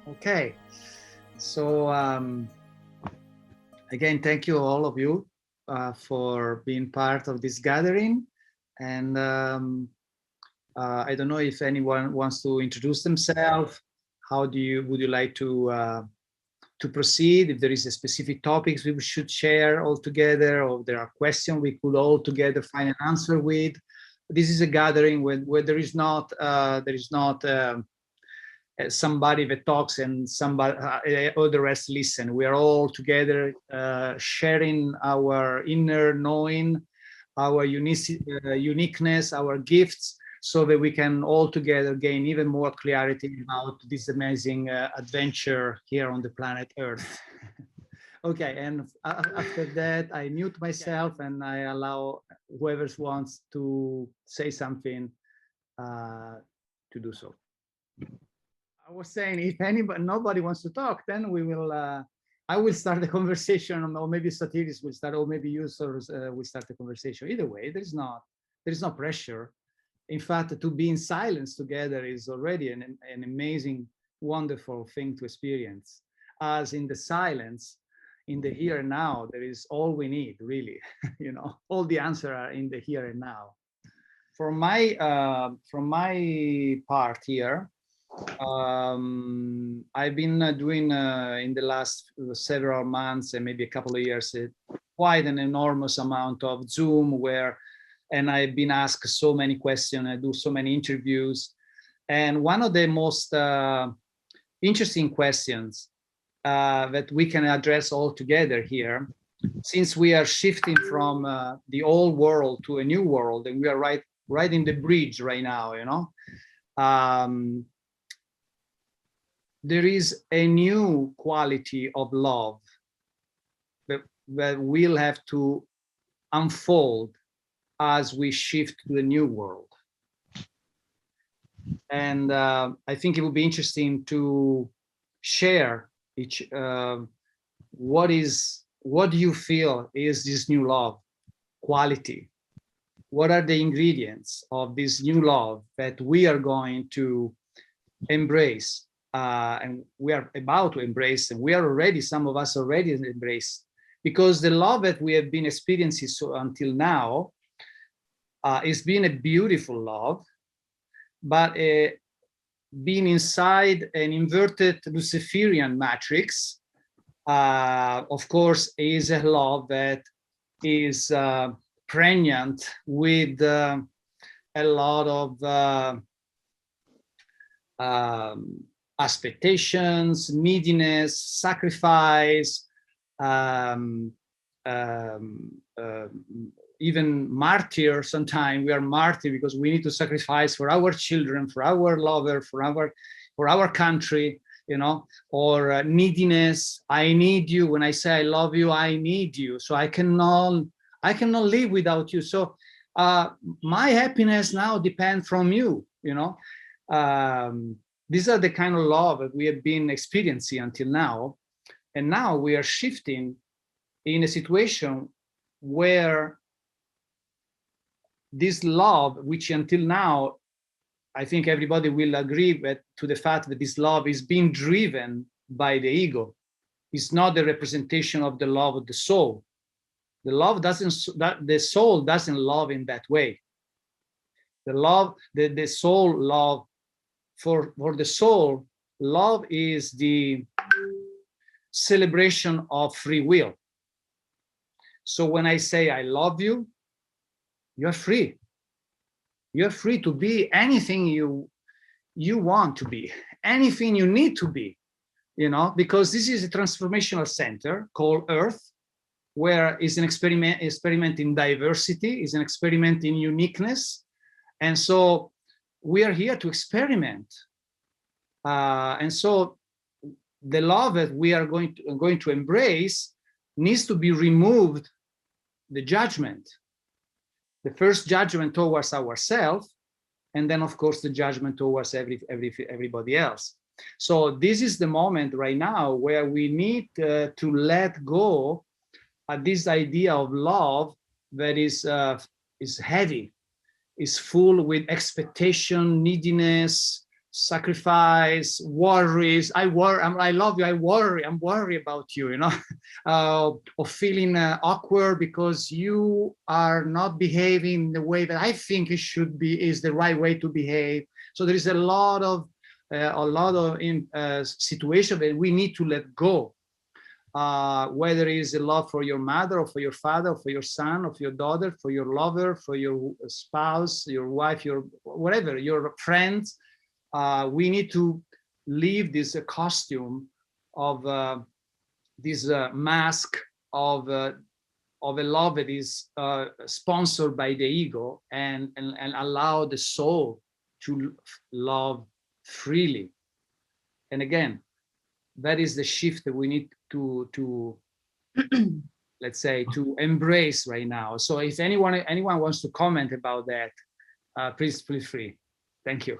Okay, so again, thank you all of you for being part of this gathering. And I don't know if anyone wants to introduce themselves. Would you like to proceed? If there is a specific topics we should share all together, or there are questions we could all together find an answer with. This is a gathering where there is not somebody that talks and somebody all the rest listen. We are all together sharing our inner knowing, our uniqueness, our gifts, so that we can all together gain even more clarity about this amazing adventure here on the planet Earth. Okay, and after that, I mute myself and I allow whoever wants to say something to do so. I was saying, if nobody wants to talk, then we will. I will start the conversation, or maybe Sotiris will start, or maybe you, Sólrún, will start the conversation. Either way, there is no pressure. In fact, to be in silence together is already an amazing, wonderful thing to experience. As in the silence, in the here and now, there is all we need, really. All the answers are in the here and now. From my part here, I've been doing in the last several months and maybe a couple of years quite an enormous amount of Zoom and I've been asked so many questions. I do so many interviews, and one of the most interesting questions that we can address all together here, since we are shifting from the old world to a new world, and we are right in the bridge right now, there is a new quality of love that we'll have to unfold as we shift to the new world. And I think it would be interesting to share what do you feel is this new love quality? What are the ingredients of this new love that we are going to embrace? And we are about to embrace, and some of us already embraced, because the love that we have been experiencing until now has been a beautiful love, but being inside an inverted Luciferian matrix, of course, is a love that is pregnant with a lot of expectations, neediness, sacrifice, even martyr. Sometimes we are martyr because we need to sacrifice for our children, for our lover, for our country, or neediness. I need you. When I say I love you, I need you. So I cannot live without you. So my happiness now depends from you. These are the kind of love that we have been experiencing until now. And now we are shifting in a situation where this love, which until now, I think everybody will agree to the fact that this love is being driven by the ego. It's not the representation of the love of the soul. The soul doesn't love in that way. The soul love, for the soul, love is the celebration of free will. So when I say I love you, you're free. You're free to be anything you want to be, anything you need to be, because this is a transformational center called Earth, where is an experiment in diversity, is an experiment in uniqueness. And so we are here to experiment. And so the love that we are going to embrace needs to be removed, the judgment. The first judgment towards ourselves, and then, of course, the judgment towards everybody else. So this is the moment right now where we need to let go of this idea of love that is heavy, is full with expectation, neediness, sacrifice, worries. I love you. I'm worried about you, you know, or feeling awkward because you are not behaving the way that I think it should be, is the right way to behave. So there is a lot of situation that we need to let go. Whether it is a love for your mother or for your father or for your son or for your daughter, for your lover, for your spouse, your wife, your whatever, your friends. We need to leave this costume of this mask of a love that is sponsored by the ego, and allow the soul to love freely. And again, that is the shift that we need to let's say, to embrace right now. So if anyone wants to comment about that, please feel free. Thank you.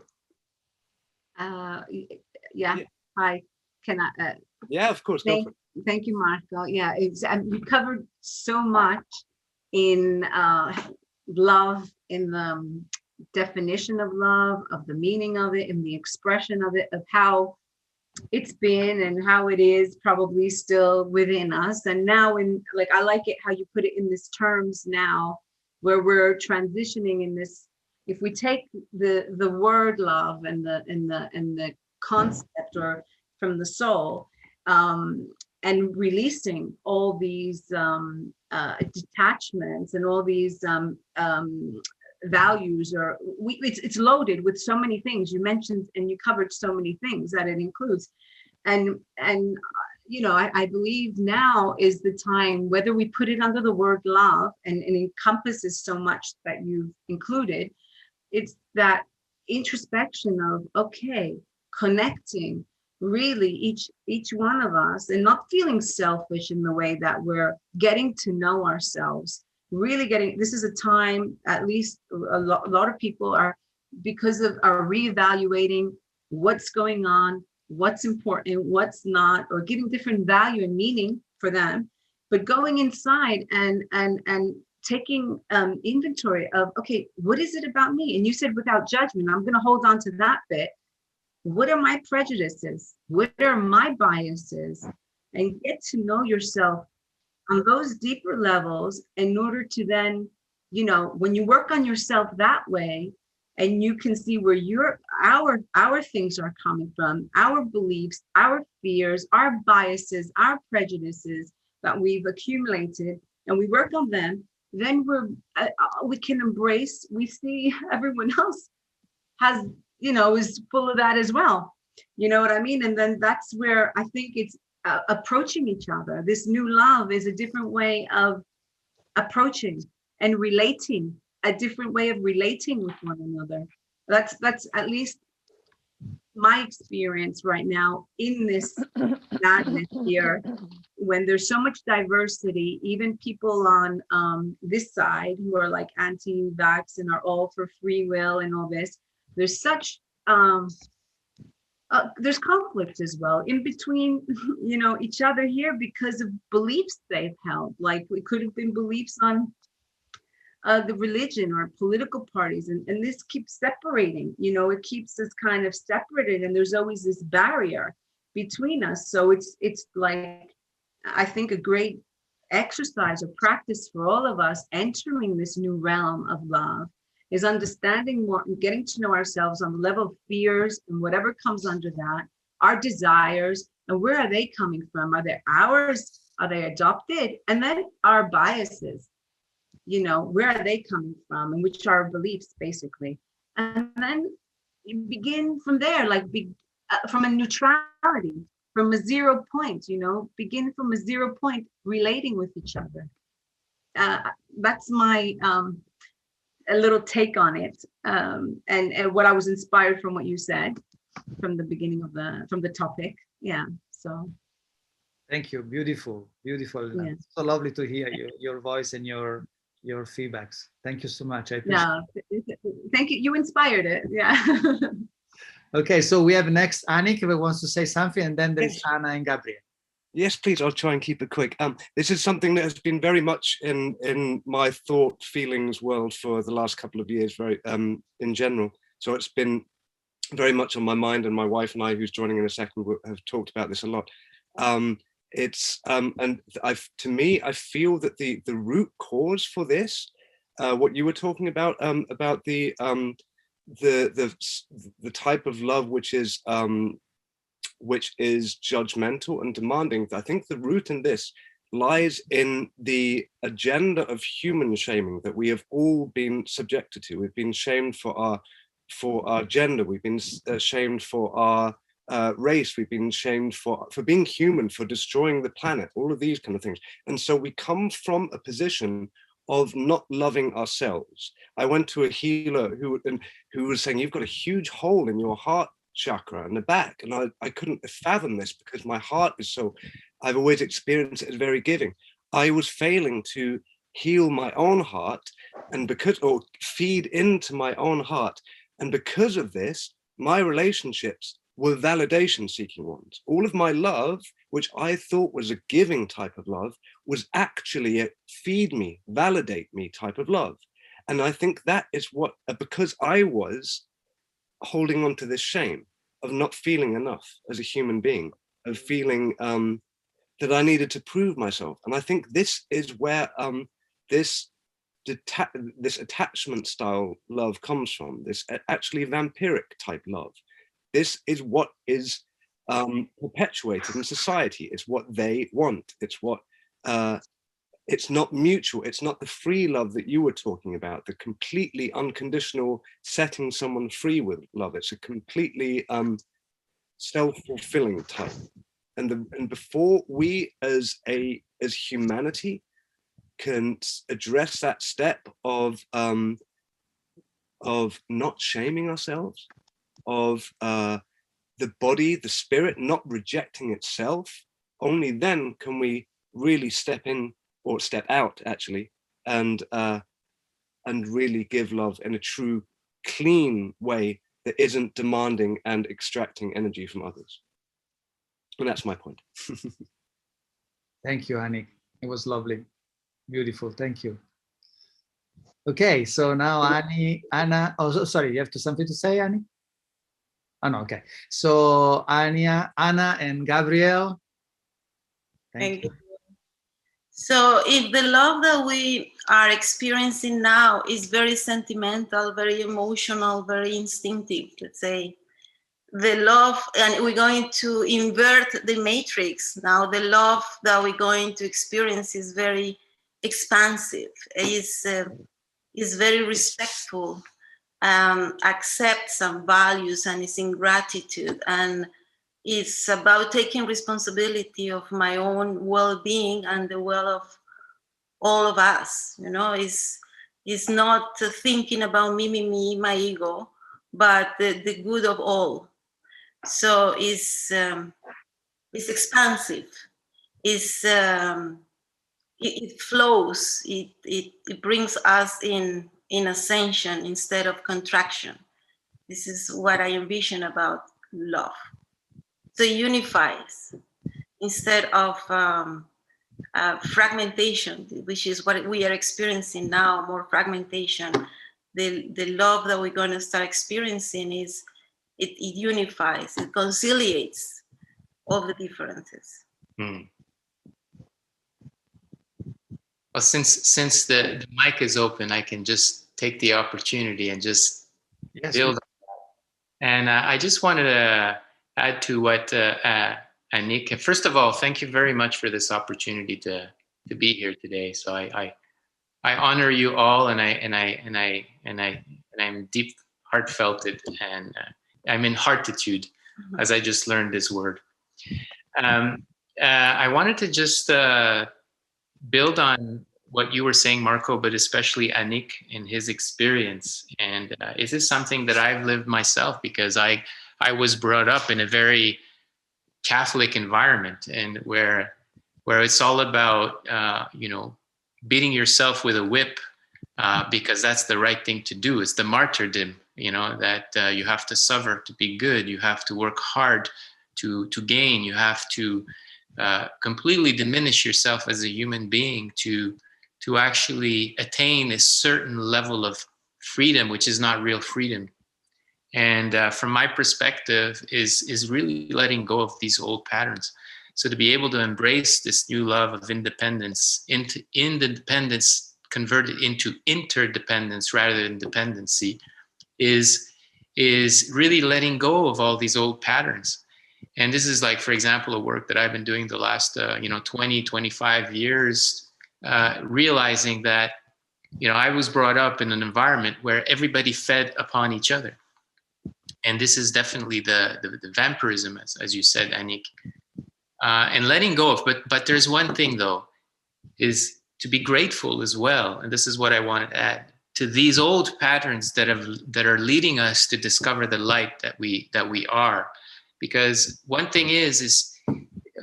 Yeah. Hi. Can I? Yeah, of course. Thank you, Marco. Yeah, we covered so much in love, in the definition of love, of the meaning of it, in the expression of it, of how it's been and how it is probably still within us. And now, I like it how you put it in these terms now, where we're transitioning in this. If we take the word love and the concept, or from the soul, and releasing all these detachments and all these values, or it's loaded with so many things. You mentioned and you covered so many things that it includes, and you know, I believe now is the time, whether we put it under the word love, and it encompasses so much that you've included. It's that introspection of, okay, connecting really each one of us, and not feeling selfish in the way that we're getting to know ourselves, really getting, this is a time, at least a lot of people are, because of are reevaluating what's going on, what's important, what's not, or giving different value and meaning for them, but going inside and taking inventory of, okay, what is it about me? And you said without judgment. I'm going to hold on to that bit. What are my prejudices? What are my biases? And get to know yourself on those deeper levels, in order to then, you know, when you work on yourself that way, and you can see where our things are coming from, our beliefs, our fears, our biases, our prejudices that we've accumulated, and we work on them, then we can embrace, we see everyone else has, you know, is full of that as well. You know what I mean? And then that's where I think it's approaching each other. This new love is a different way of approaching and relating, a different way of relating with one another. That's at least my experience right now in this madness here, when there's so much diversity, even people on this side who are like anti-vax and are all for free will and all this. There's such there's conflict as well in between, you know, each other here, because of beliefs they've held. Like, it could have been beliefs on the religion or political parties, and this keeps separating, you know, it keeps us kind of separated, and there's always this barrier between us. So it's like, I think a great exercise or practice for all of us entering this new realm of love is understanding more and getting to know ourselves on the level of fears and whatever comes under that, our desires, and where are they coming from? Are they ours? Are they adopted? And then our biases, you know, where are they coming from, and which are beliefs, basically. And then you begin from there, like from a neutrality, from a 0 point, you know, begin from a 0 point, relating with each other. That's my a little take on it, and what I was inspired from what you said from the beginning of from the topic. Yeah. So. Thank you. Beautiful. Yeah. So lovely to hear your voice and your feedbacks. Thank you so much. I appreciate it. Thank you. You inspired it. Yeah. Okay, so we have next Annick who wants to say something, and then there's Anna and Gabriel. Yes, please. I'll try and keep it quick. This is something that has been very much in my thought, feelings world for the last couple of years, very in general. So it's been very much on my mind, and my wife and I, who's joining in a second, have talked about this a lot. And to me, I feel that the root cause for this, what you were talking about the type of love which is judgmental and demanding. I think the root in this lies in the agenda of human shaming that we have all been subjected to. We've been shamed for our gender. We've been shamed for our race. We've been shamed for being human, for destroying the planet, all of these kind of things. And so we come from a position of not loving ourselves. I went to a healer who was saying, you've got a huge hole in your heart chakra in the back. And I couldn't fathom this because my heart is so, I've always experienced it as very giving. I was failing to heal my own heart or feed into my own heart. And because of this, my relationships were validation seeking ones. All of my love, which I thought was a giving type of love, was actually a feed me, validate me type of love. And I think that is what, because I was holding on to this shame of not feeling enough as a human being, of feeling that I needed to prove myself. And I think this is where this attachment style love comes from, this actually vampiric type love. This is what is perpetuated in society. It's what they want. It's what, it's not mutual. It's not the free love that you were talking about, the completely unconditional setting someone free with love. It's a completely self-fulfilling type. And before we as humanity can address that step of not shaming ourselves, of the body, the spirit not rejecting itself, only then can we really step in, or step out actually, and really give love in a true, clean way that isn't demanding and extracting energy from others. And that's my point. Thank you, Annie. It was lovely. Beautiful. Thank you. Okay, so now Anna, oh, sorry, you have something to say, Annie? Oh, no, okay. So Anna and Gabriel. Thank you. So if the love that we are experiencing now is very sentimental, very emotional, very instinctive, let's say, the love, and we're going to invert the matrix now, the love that we're going to experience is very expansive, is very respectful, accepts some values, and is in gratitude, and it's about taking responsibility of my own well-being and the well of all of us. You know, it's not thinking about me, my ego, but the good of all. So it's expansive. It flows. It brings us in ascension instead of contraction. This is what I envision about love. So it unifies instead of fragmentation, which is what we are experiencing now, more fragmentation. The love that we're going to start experiencing is it unifies, it conciliates all the differences. Well, since the mic is open, I can just take the opportunity and just build. And I just wanted to add to what Anik. First of all, thank you very much for this opportunity to be here today. So I honor you all, and I'm deep heartfelted, and I'm in heartitude, as I just learned this word. I wanted to just build on what you were saying, Marco, but especially Anik in his experience. And this is something that I've lived myself, because I was brought up in a very Catholic environment, and where it's all about beating yourself with a whip because that's the right thing to do. It's the martyrdom, that you have to suffer to be good. You have to work hard to gain. You have to completely diminish yourself as a human being to actually attain a certain level of freedom, which is not real freedom. And from my perspective is really letting go of these old patterns. So to be able to embrace this new love of independence, into independence converted into interdependence rather than dependency, is really letting go of all these old patterns. And this is like, for example, a work that I've been doing the last 20, 25 years, realizing that, I was brought up in an environment where everybody fed upon each other. And this is definitely the vampirism, as you said, Anik. And letting go of, but there's one thing though, is to be grateful as well. And this is what I want to add to these old patterns that are leading us to discover the light that we are. Because one thing is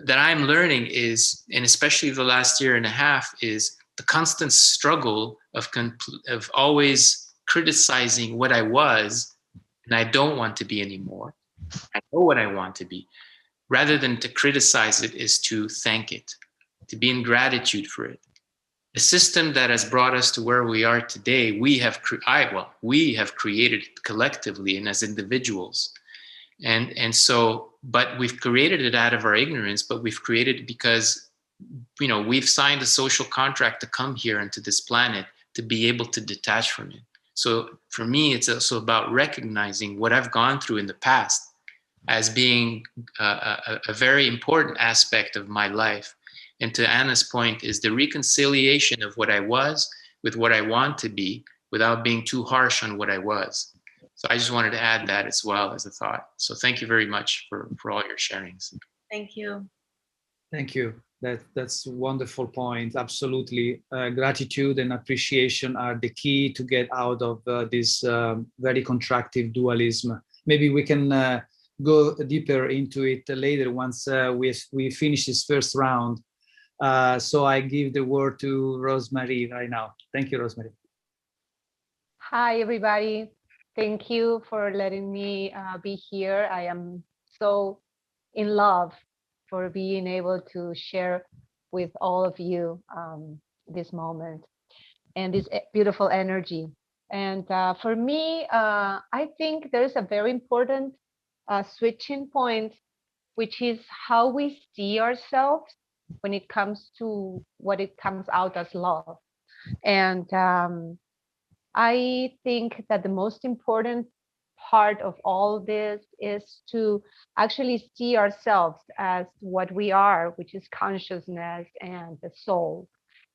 that I'm learning is, and especially the last year and a half, is the constant struggle of always criticizing what I was and I don't want to be anymore. I know what I want to be. Rather than to criticize it is to thank it, to be in gratitude for it. The system that has brought us to where we are today, we have created it collectively and as individuals. And so, but we've created it out of our ignorance, but we've created it because, we've signed a social contract to come here and to this planet to be able to detach from it. So for me, it's also about recognizing what I've gone through in the past as being a very important aspect of my life. And to Anna's point is the reconciliation of what I was with what I want to be without being too harsh on what I was. So I just wanted to add that as well as a thought. So thank you very much for all your sharings. Thank you. Thank you. That's a wonderful point. Absolutely. Gratitude and appreciation are the key to get out of this very contractive dualism. Maybe we can go deeper into it later once we finish this first round. So I give the word to Rosemary right now. Thank you, Rosemary. Hi, everybody. Thank you for letting me be here. I am so in love for being able to share with all of you this moment and this beautiful energy. And for me, I think there's a very important switching point, which is how we see ourselves when it comes to what it comes out as love. And I think that the most important part of all this is to actually see ourselves as what we are, which is consciousness and the soul,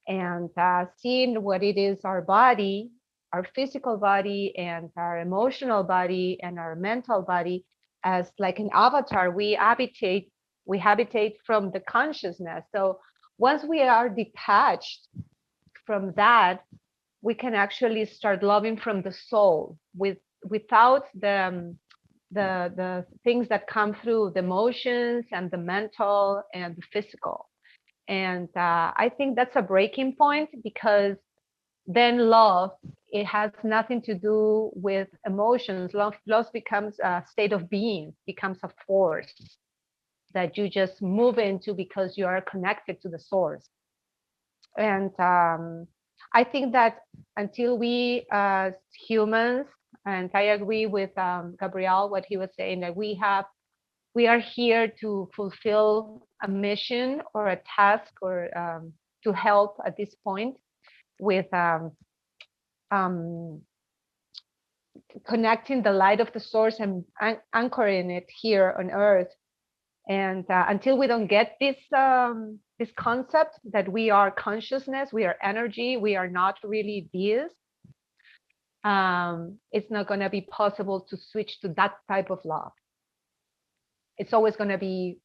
and seeing what it is, our body, our physical body and our emotional body and our mental body as like an avatar. We habitate from the consciousness. So once we are detached from that, we can actually start loving from the soul without the things that come through the emotions and the mental and the physical. And I think that's a breaking point, because then love, it has nothing to do with emotions. Love becomes a state of being, becomes a force that you just move into because you are connected to the source. And I think that until we as humans, and I agree with Gabriel, what he was saying, that we are here to fulfill a mission or a task, or to help at this point with connecting the light of the source and anchoring it here on earth. And until we don't get this this concept that we are consciousness, we are energy, we are not really this, it's not going to be possible to switch to that type of love. It's always going to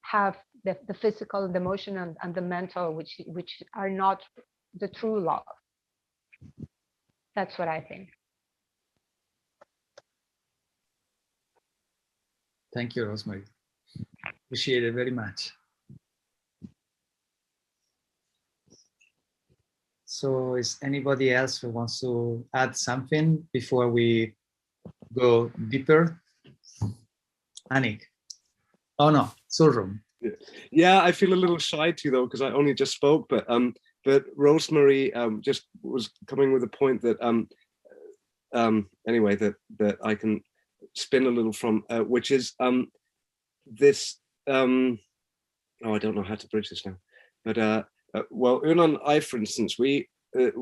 have the physical, the emotional, and the mental, which are not the true love. That's what I think. Thank you, Rosemary. Appreciate it very much. So is anybody else who wants to add something before we go deeper? Anik? Oh no, Sólrún. Yeah, I feel a little shy too though, because I only just spoke, but Rosemary just was coming with a point that anyway, that I can spin a little from, which is this. Oh, I don't know how to bridge this now, but well, Una and I, for instance, we had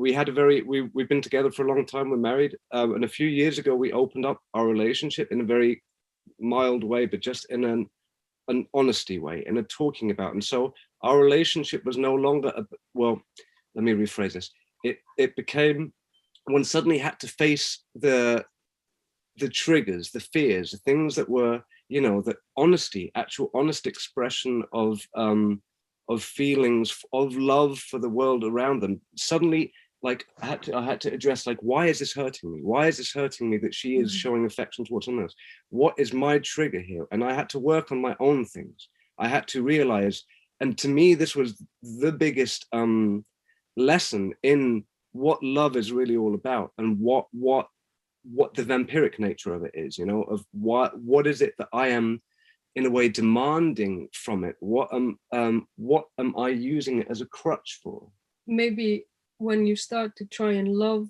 we've been together for a long time. We're married, and a few years ago we opened up our relationship in a very mild way, but just in an honesty way, in a talking about. And so our relationship was no longer well. Let me rephrase this. It became, one suddenly had to face the triggers, the fears, the things that were, you know, the honesty, actual honest expression of feelings of love for the world around them. Suddenly, like I had to address, like, why is this hurting me? Why is this hurting me that she is showing affection towards someone else? What is my trigger here? And I had to work on my own things. I had to realize, and to me, this was the biggest lesson in what love is really all about, and what the vampiric nature of it is, you know, of what is it that I am in a way demanding from it? What am I using it as a crutch for? Maybe when you start to try and love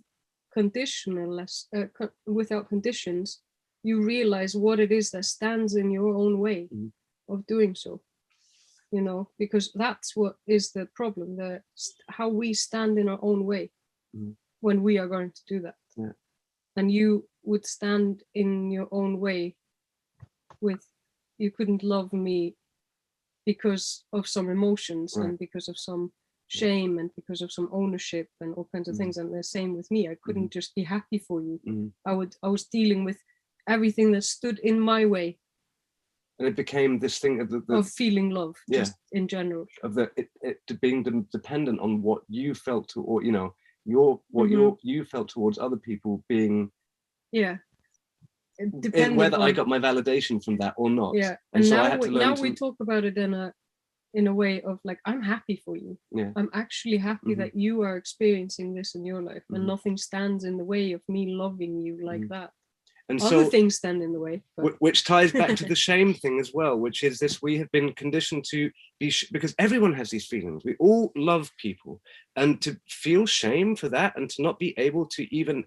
without conditions, you realize what it is that stands in your own way of doing so, you know, because that's what is the problem, how we stand in our own way when we are going to do that. Yeah. And you would stand in your own way with, you couldn't love me because of some emotions and because of some shame and because of some ownership and all kinds of things. And the same with me. I couldn't just be happy for you. I was dealing with everything that stood in my way. And it became this thing of feeling love, just in general. Of it being dependent on what you felt to, or, you know, you felt towards other people being, whether I got my validation from that or not. And so now we talk about it in a way of like, I'm happy for you. I'm actually happy that you are experiencing this in your life, and nothing stands in the way of me loving you like that. And other things stand in the way, which ties back to the shame thing as well, which is this: we have been conditioned to be, because everyone has these feelings. We all love people, and to feel shame for that, and to not be able to even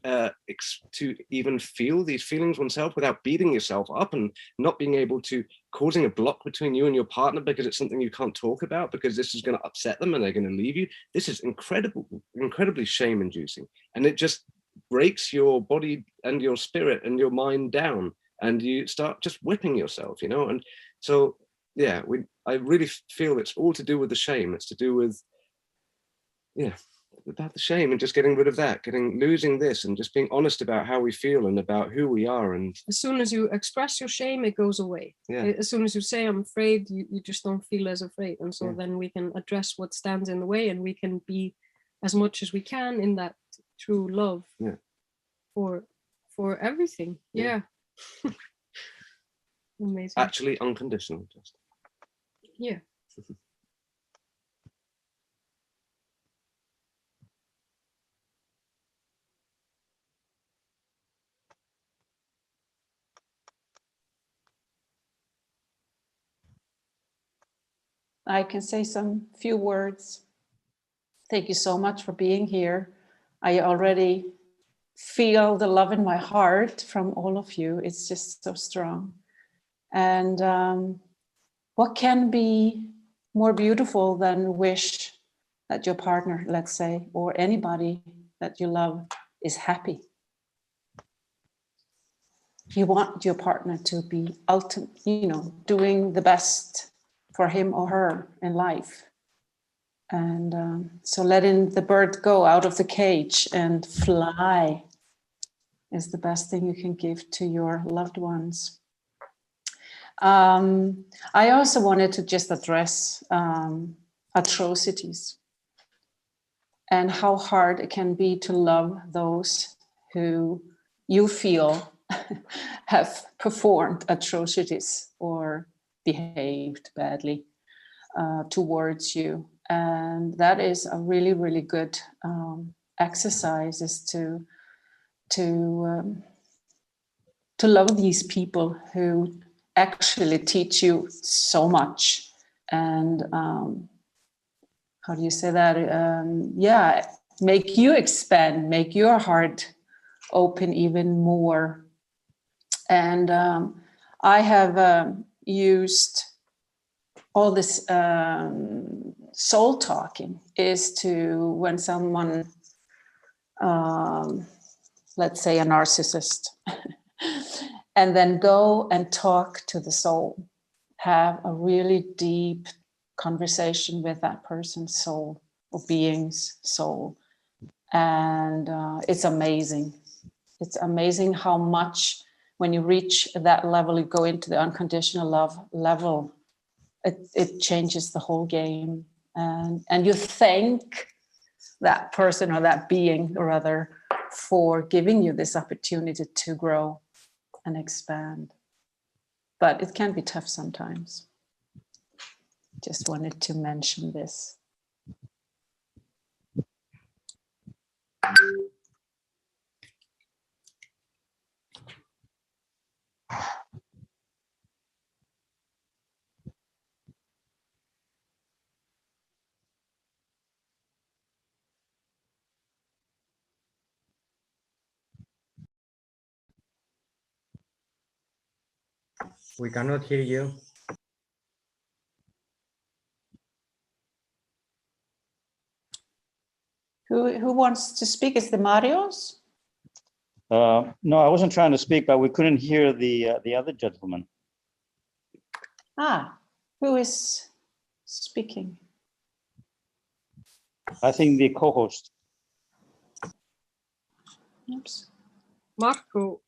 feel these feelings oneself without beating yourself up, and not being able to, causing a block between you and your partner because it's something you can't talk about because this is going to upset them and they're going to leave you. This is incredibly shame-inducing, and it just breaks your body and your spirit and your mind down, and you start just whipping yourself, you know. And so I really feel it's all to do with the shame. It's to do with about the shame, and just getting rid of that, losing this, and just being honest about how we feel and about who we are. And as soon as you express your shame, it goes away. As soon as you say I'm afraid, you just don't feel as afraid. And so then we can address what stands in the way, and we can be as much as we can in that true love for everything. Amazing. Actually unconditional, just I can say some few words. Thank you so much for being here. I already feel the love in my heart from all of you. It's just so strong. And what can be more beautiful than wish that your partner, let's say, or anybody that you love is happy? You want your partner to be doing the best for him or her in life. And so letting the bird go out of the cage and fly is the best thing you can give to your loved ones. I also wanted to just address atrocities and how hard it can be to love those who you feel have performed atrocities or behaved badly towards you. And that is a really, really good exercise, is to love these people who actually teach you so much. And how do you say that? Make you expand, make your heart open even more. And I have used all this soul talking is to, when someone, let's say a narcissist, and then go and talk to the soul, have a really deep conversation with that person's soul or being's soul. And it's amazing. It's amazing how much, when you reach that level, you go into the unconditional love level, it changes the whole game. And you thank that person or that being, or rather, for giving you this opportunity to grow and expand. But it can be tough sometimes. Just wanted to mention this. We cannot hear you. Who wants to speak? Is the Marios? No, I wasn't trying to speak, but we couldn't hear the other gentleman. Ah, who is speaking? I think the co-host. Oops. Marco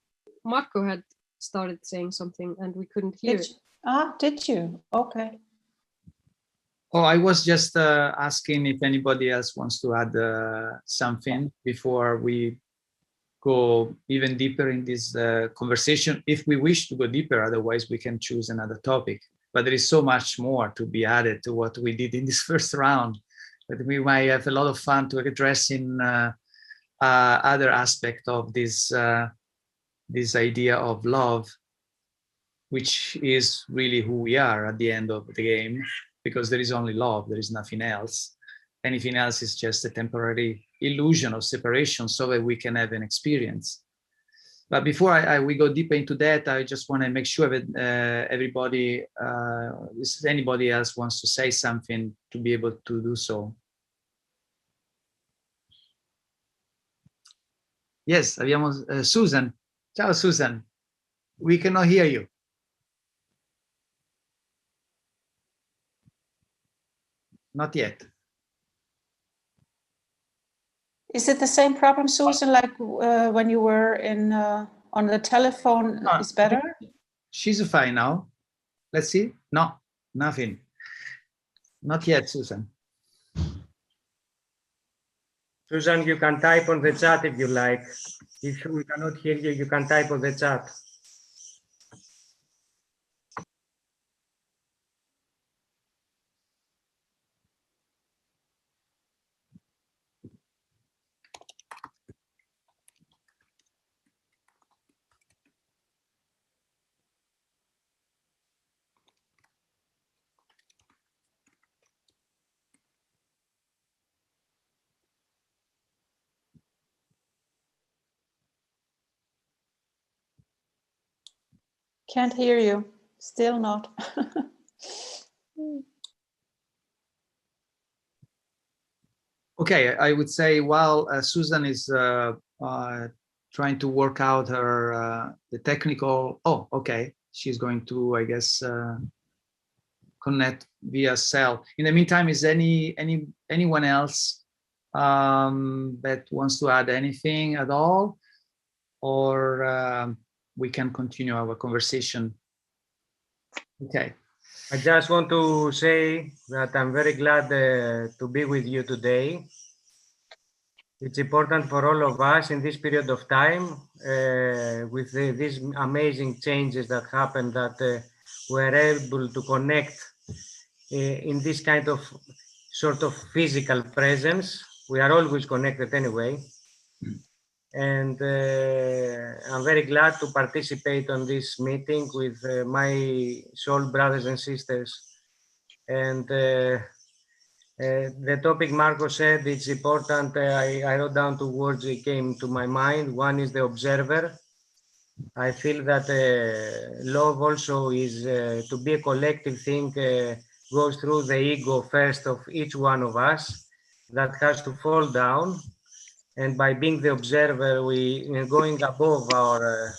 had started saying something and we couldn't hear it. Did you? Okay. Oh, I was just asking if anybody else wants to add something before we go even deeper in this conversation, if we wish to go deeper. Otherwise, we can choose another topic. But there is so much more to be added to what we did in this first round. But we might have a lot of fun to address in other aspect of this this idea of love, which is really who we are at the end of the game, because there is only love, there is nothing else. Anything else is just a temporary illusion of separation so that we can have an experience. But before we go deeper into that, I just want to make sure that everybody, if anybody else wants to say something, to be able to do so. Yes, abbiamo Susan. Ciao, Susan. We cannot hear you. Not yet. Is it the same problem, Susan, like when you were in on the telephone? Is better? She's fine now. Let's see. No, nothing. Not yet, Susan. Susan, you can type on the chat if you like. If we cannot hear you, you can type on the chat. Can't hear you. Still not. Okay, I would say while Susan is trying to work out her the technical. Oh, okay. She's going to, I guess, connect via cell. In the meantime, is anyone else that wants to add anything at all, or we can continue our conversation? Okay. I just want to say that I'm very glad to be with you today. It's important for all of us in this period of time with these amazing changes that happened, that we're able to connect in this kind of sort of physical presence. We are always connected anyway. And I'm very glad to participate on this meeting with my soul brothers and sisters. And the topic Marco said, it's important. I wrote down two words that came to my mind. One is the observer, I feel that love also is to be a collective thing, goes through the ego first of each one of us that has to fall down. And by being the observer, going above our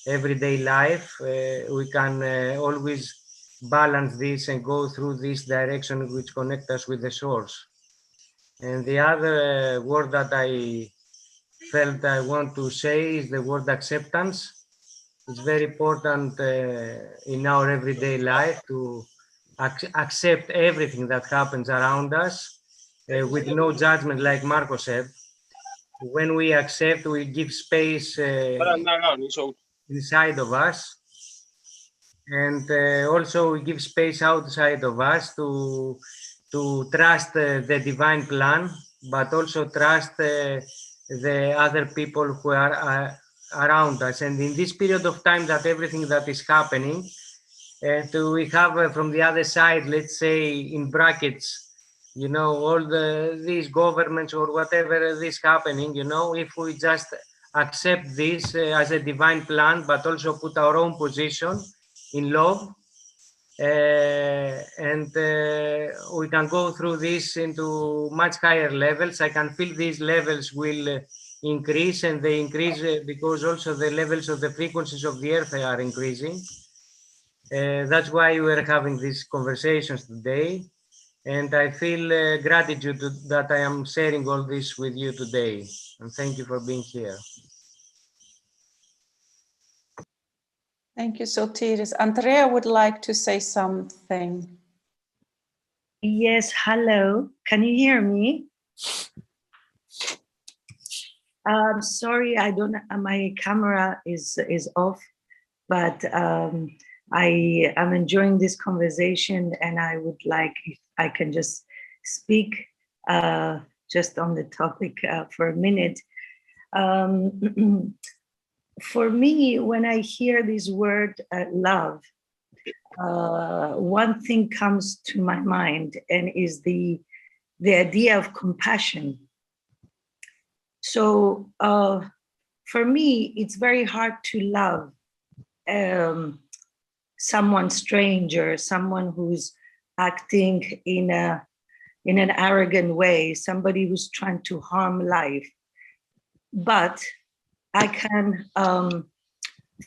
everyday life, we can always balance this and go through this direction which connect us with the source. And the other word that I felt I want to say is the word acceptance. It's very important in our everyday life to accept everything that happens around us with no judgment, like Marco said. When we accept, we give space inside of us, and also we give space outside of us to trust the divine plan, but also trust the other people who are around us. And in this period of time that everything that is happening, we have from the other side, let's say in brackets, you know, all these governments or whatever is happening, you know, if we just accept this as a divine plan, but also put our own position in love, and we can go through this into much higher levels. I can feel these levels will increase, and they increase because also the levels of the frequencies of the earth are increasing. That's why we're having these conversations today. And I feel gratitude that I am sharing all this with you today. And thank you for being here. Thank you, Sotiris. Andrea would like to say something. Yes, hello. Can you hear me? Sorry, I don't. My camera is off, but I am enjoying this conversation, and I would like if I can just speak just on the topic for a minute. For me, when I hear this word love, one thing comes to my mind, and is the idea of compassion. So for me, it's very hard to love someone stranger, someone who's acting in an arrogant way, somebody who's trying to harm life. But I can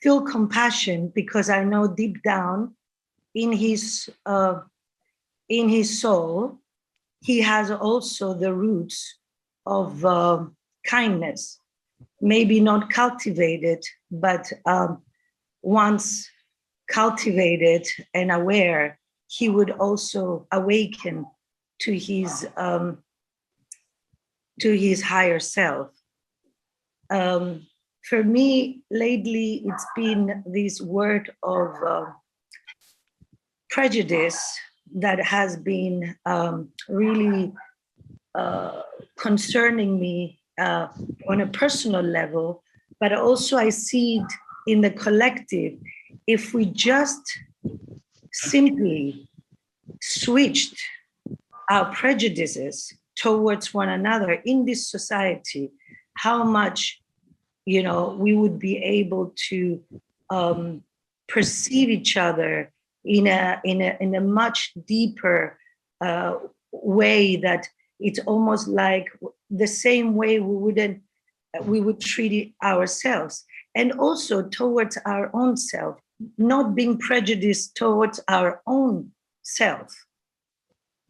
feel compassion because I know deep down in his soul, he has also the roots of kindness, maybe not cultivated, but once cultivated and aware, he would also awaken to his higher self. For me, lately, it's been this word of prejudice that has been really concerning me on a personal level, but also I see it in the collective. If we just simply switched our prejudices towards one another in this society, how much, you know, we would be able to perceive each other in a much deeper way, that it's almost like the same way we would treat it ourselves, and also towards our own self, not being prejudiced towards our own self,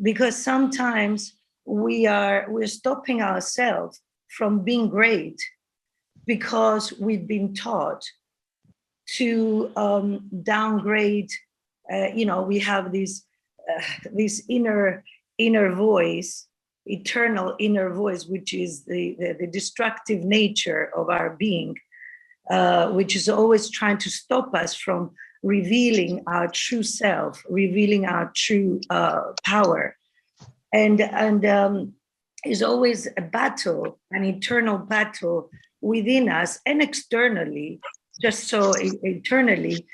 because sometimes we're stopping ourselves from being great because we've been taught to downgrade. We have this inner voice, eternal inner voice, which is the destructive nature of our being, which is always trying to stop us from revealing our true self, revealing our true power, and is always a battle, an eternal battle within us and externally, just so eternally.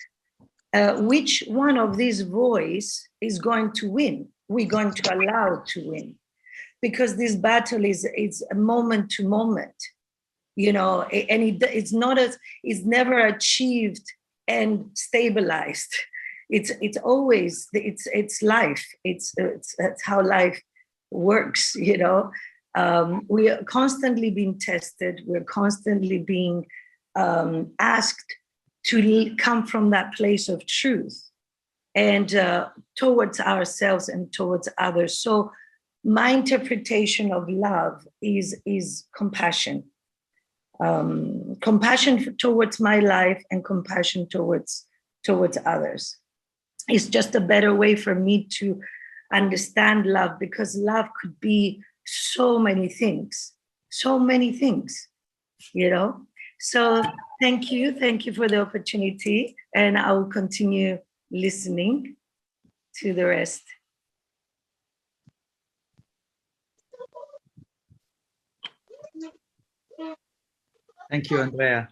Which one of these voice is going to win? We're going to allow to win, because this battle is a moment to moment. and it's never achieved and stabilized. It's always, it's life. It's how life works, we are constantly being tested. We're constantly being asked to come from that place of truth and towards ourselves and towards others. So my interpretation of love is compassion. Compassion towards my life and compassion towards others. It's just a better way for me to understand love, because love could be so many things. So thank you for the opportunity, and I will continue listening to the rest. Thank you, Andrea.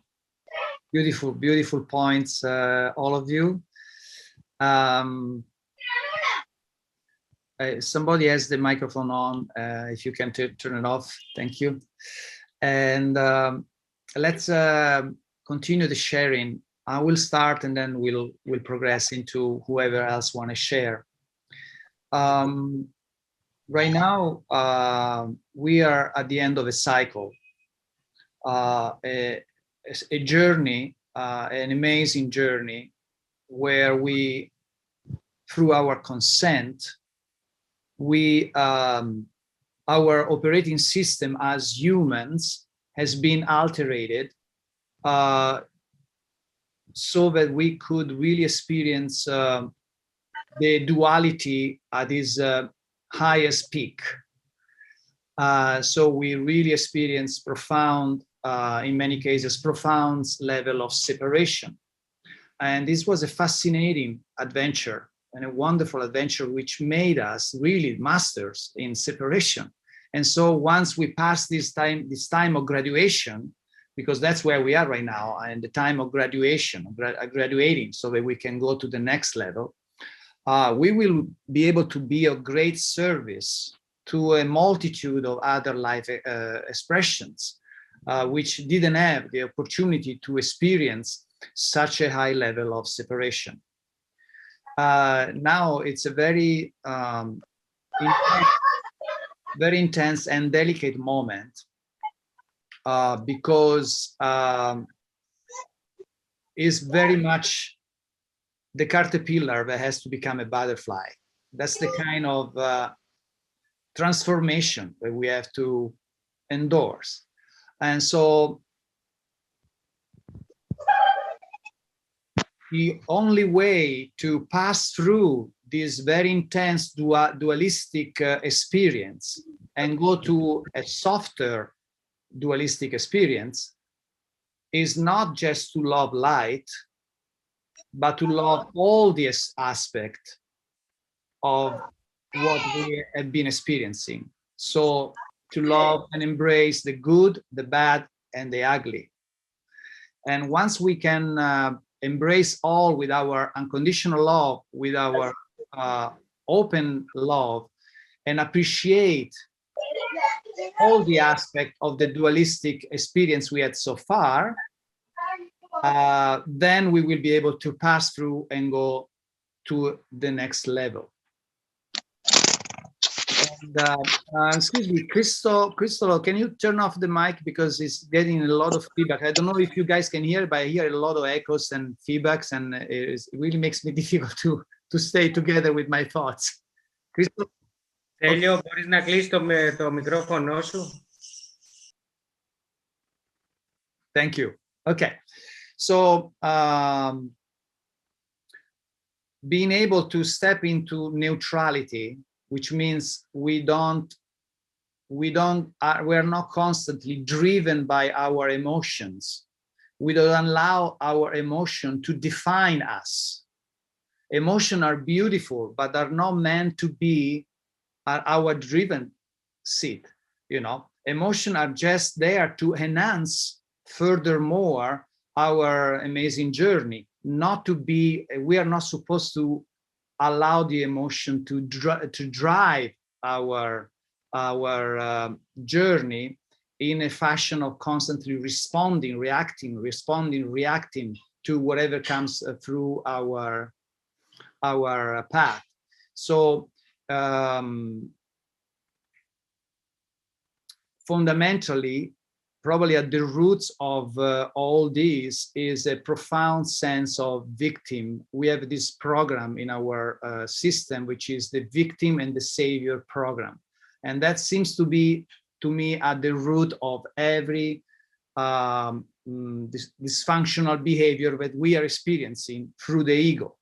Beautiful points, all of you. Somebody has the microphone on. If you can turn it off, thank you. And let's continue the sharing. I will start, and then we'll progress into whoever else want to share. Right now, we are at the end of a cycle, a journey, an amazing journey, where we, through our consent, our operating system as humans has been altered, so that we could really experience the duality at its highest peak. So we really experience profound, in many cases, profound level of separation. And this was a fascinating adventure and a wonderful adventure, which made us really masters in separation. And so once we pass this time of graduation, because that's where we are right now, and the time of graduation, graduating, so that we can go to the next level, we will be able to be of great service to a multitude of other life expressions, which didn't have the opportunity to experience such a high level of separation. Now it's a very intense and delicate moment, because it's very much the caterpillar that has to become a butterfly. That's the kind of transformation that we have to endorse. And so the only way to pass through this very intense dualistic experience and go to a softer dualistic experience is not just to love light, but to love all this aspect of what we have been experiencing. So to love and embrace the good, the bad, and the ugly. And once we can embrace all with our unconditional love, with our open love, and appreciate all the aspects of the dualistic experience we had so far, then we will be able to pass through and go to the next level. And, excuse me, Crystal, can you turn off the mic, because it's getting a lot of feedback. I don't know if you guys can hear, but I hear a lot of echoes and feedbacks, and it really makes me difficult to stay together with my thoughts. Crystal? Τέλειο, μπορείς να κλείσεις το μικρόφωνο σου. Thank you. Okay. So, being able to step into neutrality, which means we're not constantly driven by our emotions. We don't allow our emotion to define us. Emotions are beautiful, but are not meant to be our driven seat. Emotions are just there to enhance furthermore our amazing journey. We are not supposed to allow the emotion to drive our journey in a fashion of constantly responding, reacting to whatever comes through our path. So fundamentally, probably at the roots of all this is a profound sense of victim. We have this program in our system, which is the victim and the savior program. And that seems to be, to me, at the root of every dysfunctional behavior that we are experiencing through the ego.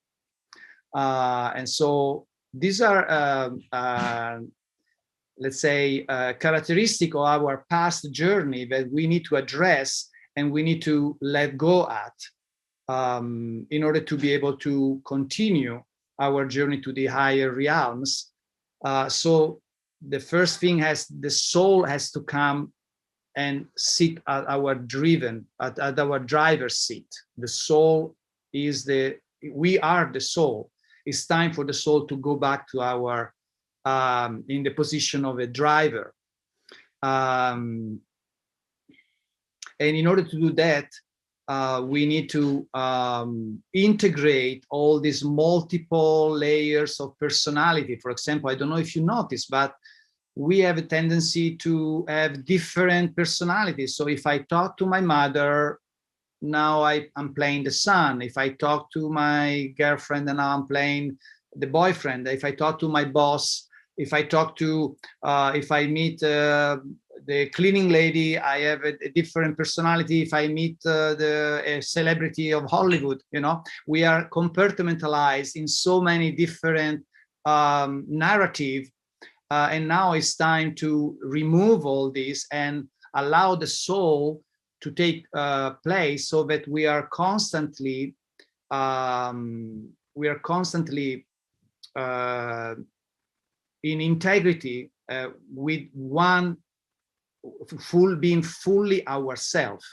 And so these are, let's say, characteristic of our past journey that we need to address and we need to let go at in order to be able to continue our journey to the higher realms. So the first thing the soul has to come and sit at our our driver's seat. The soul is we are the soul. It's time for the soul to go back to our in the position of a driver. And in order to do that, we need to integrate all these multiple layers of personality. For example, I don't know if you noticed, but we have a tendency to have different personalities. So if I talk to my mother, now I'm playing the son. If I talk to my girlfriend, and now I'm playing the boyfriend. If I talk to my boss, if I talk to, if I meet the cleaning lady, I have a different personality. If I meet a celebrity of Hollywood, you know, we are compartmentalized in so many different narratives. And now it's time to remove all this and allow the soul to take place, so that we are constantly in integrity with one, being fully ourselves,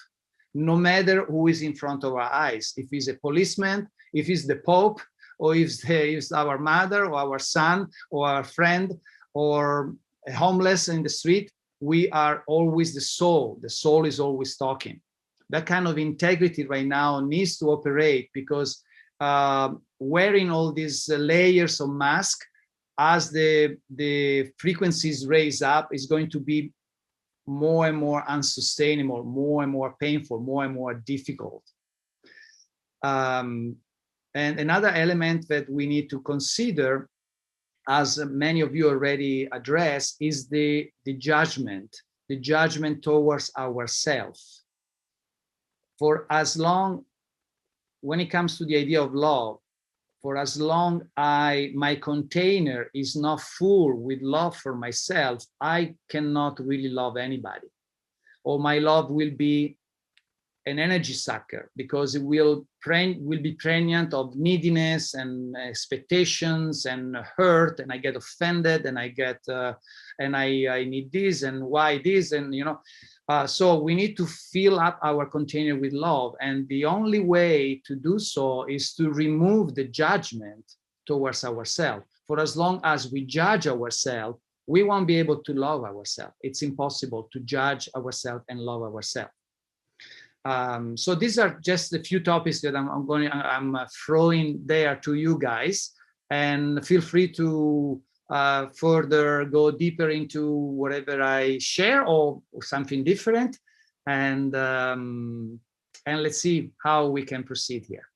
no matter who is in front of our eyes. If it's a policeman, if it's the Pope, or if it's our mother, or our son, or our friend, or a homeless in the street, we are always the soul. The soul is always talking. That kind of integrity right now needs to operate, because wearing all these layers of mask, as the frequencies raise up, is going to be more and more unsustainable, more and more painful, more and more difficult. And another element that we need to consider, as many of you already addressed, is the judgment towards ourselves. For as long, when it comes to the idea of love, for as long my container is not full with love for myself, I cannot really love anybody. Or my love will be an energy sucker, because it will be pregnant of neediness and expectations and hurt, and I get offended, and I get and I need this, and why this, and you know. So we need to fill up our container with love, and the only way to do so is to remove the judgment towards ourselves. For as long as we judge ourselves, we won't be able to love ourselves. It's impossible to judge ourselves and love ourselves. So these are just a few topics that I'm throwing there to you guys, and feel free to further go deeper into whatever I share, or something different, and let's see how we can proceed here.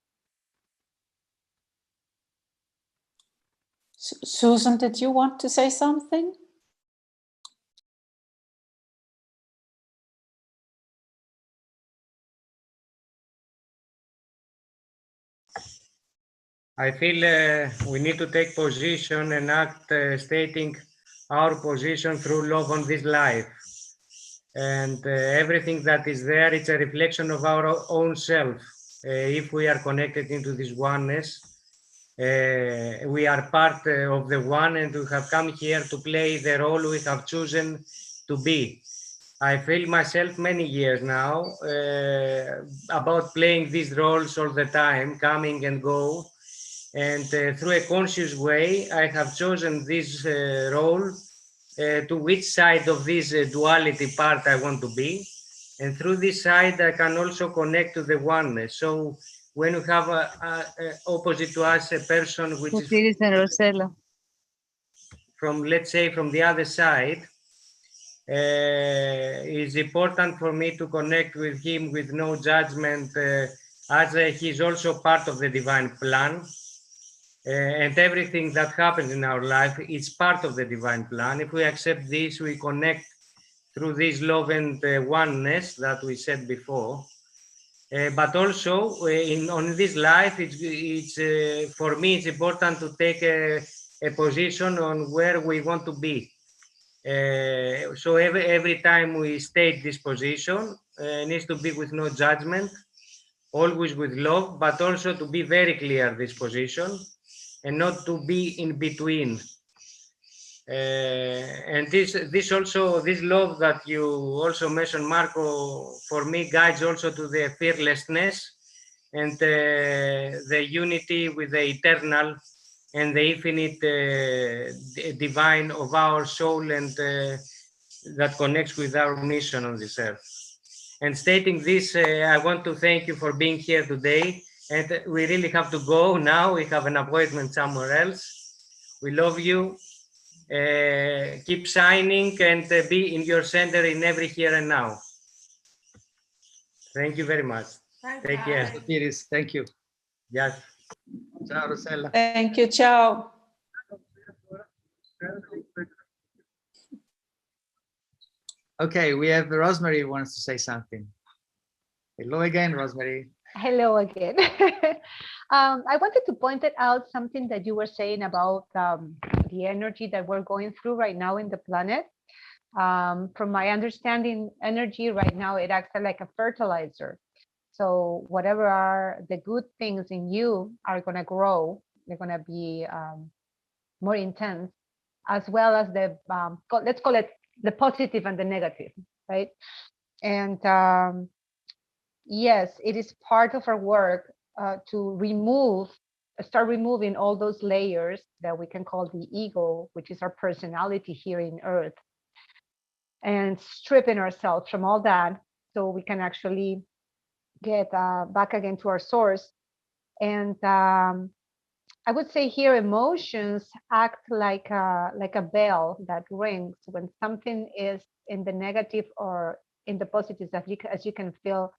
Susan, did you want to say something? I feel we need to take position and act stating our position through love on this life. And everything that is there, it's a reflection of our own self. If we are connected into this oneness, we are part of the one, and we have come here to play the role we have chosen to be. I feel myself many years now about playing these roles all the time, coming and go. And through a conscious way, I have chosen this role to which side of this duality part I want to be. And through this side, I can also connect to the oneness. So when we have opposite to us a person which is from, let's say, from the other side, it's important for me to connect with him with no judgment, as he's also part of the divine plan. And everything that happens in our life is part of the divine plan. If we accept this, we connect through this love and oneness that we said before. But also on this life, it's for me, it's important to take a position on where we want to be. So every time we state this position, needs to be with no judgment, always with love, but also to be very clear this position and not to be in between. And this also, this love that you also mentioned, Marco, for me guides also to the fearlessness and the unity with the eternal and the infinite divine of our soul, and that connects with our mission on this earth. And stating this, I want to thank you for being here today. And we really have to go now. We have an appointment somewhere else. We love you. Keep shining and be in your center in every here and now. Thank you very much. Take care. Sotiris, thank you. Yes. Ciao, Rossella. Thank you. Ciao. Okay, we have Rosemary who wants to say something. Hello again, Rosemary. Hello again. I wanted to point it out something that you were saying about the energy that we're going through right now in the planet. From my understanding, energy right now, it acts like a fertilizer. So whatever are the good things in you are going to grow. They're going to be more intense, as well as the, let's call it the positive and the negative, right? And yes, it is part of our work to start removing all those layers that we can call the ego, which is our personality here in Earth, and stripping ourselves from all that so we can actually get back again to our source. And I would say here emotions act like a bell that rings when something is in the negative or in the positive, as you can feel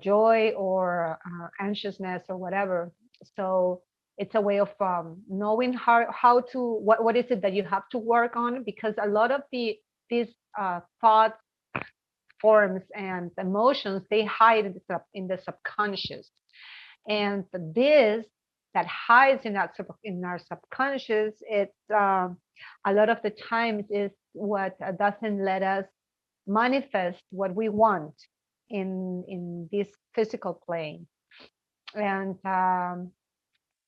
joy or anxiousness or whatever. So it's a way of knowing how to, what is it that you have to work on, because a lot of these thoughts, forms and emotions, they hide in the subconscious. And this that hides in our subconscious, it's a lot of the times is what doesn't let us manifest what we want in this physical plane. And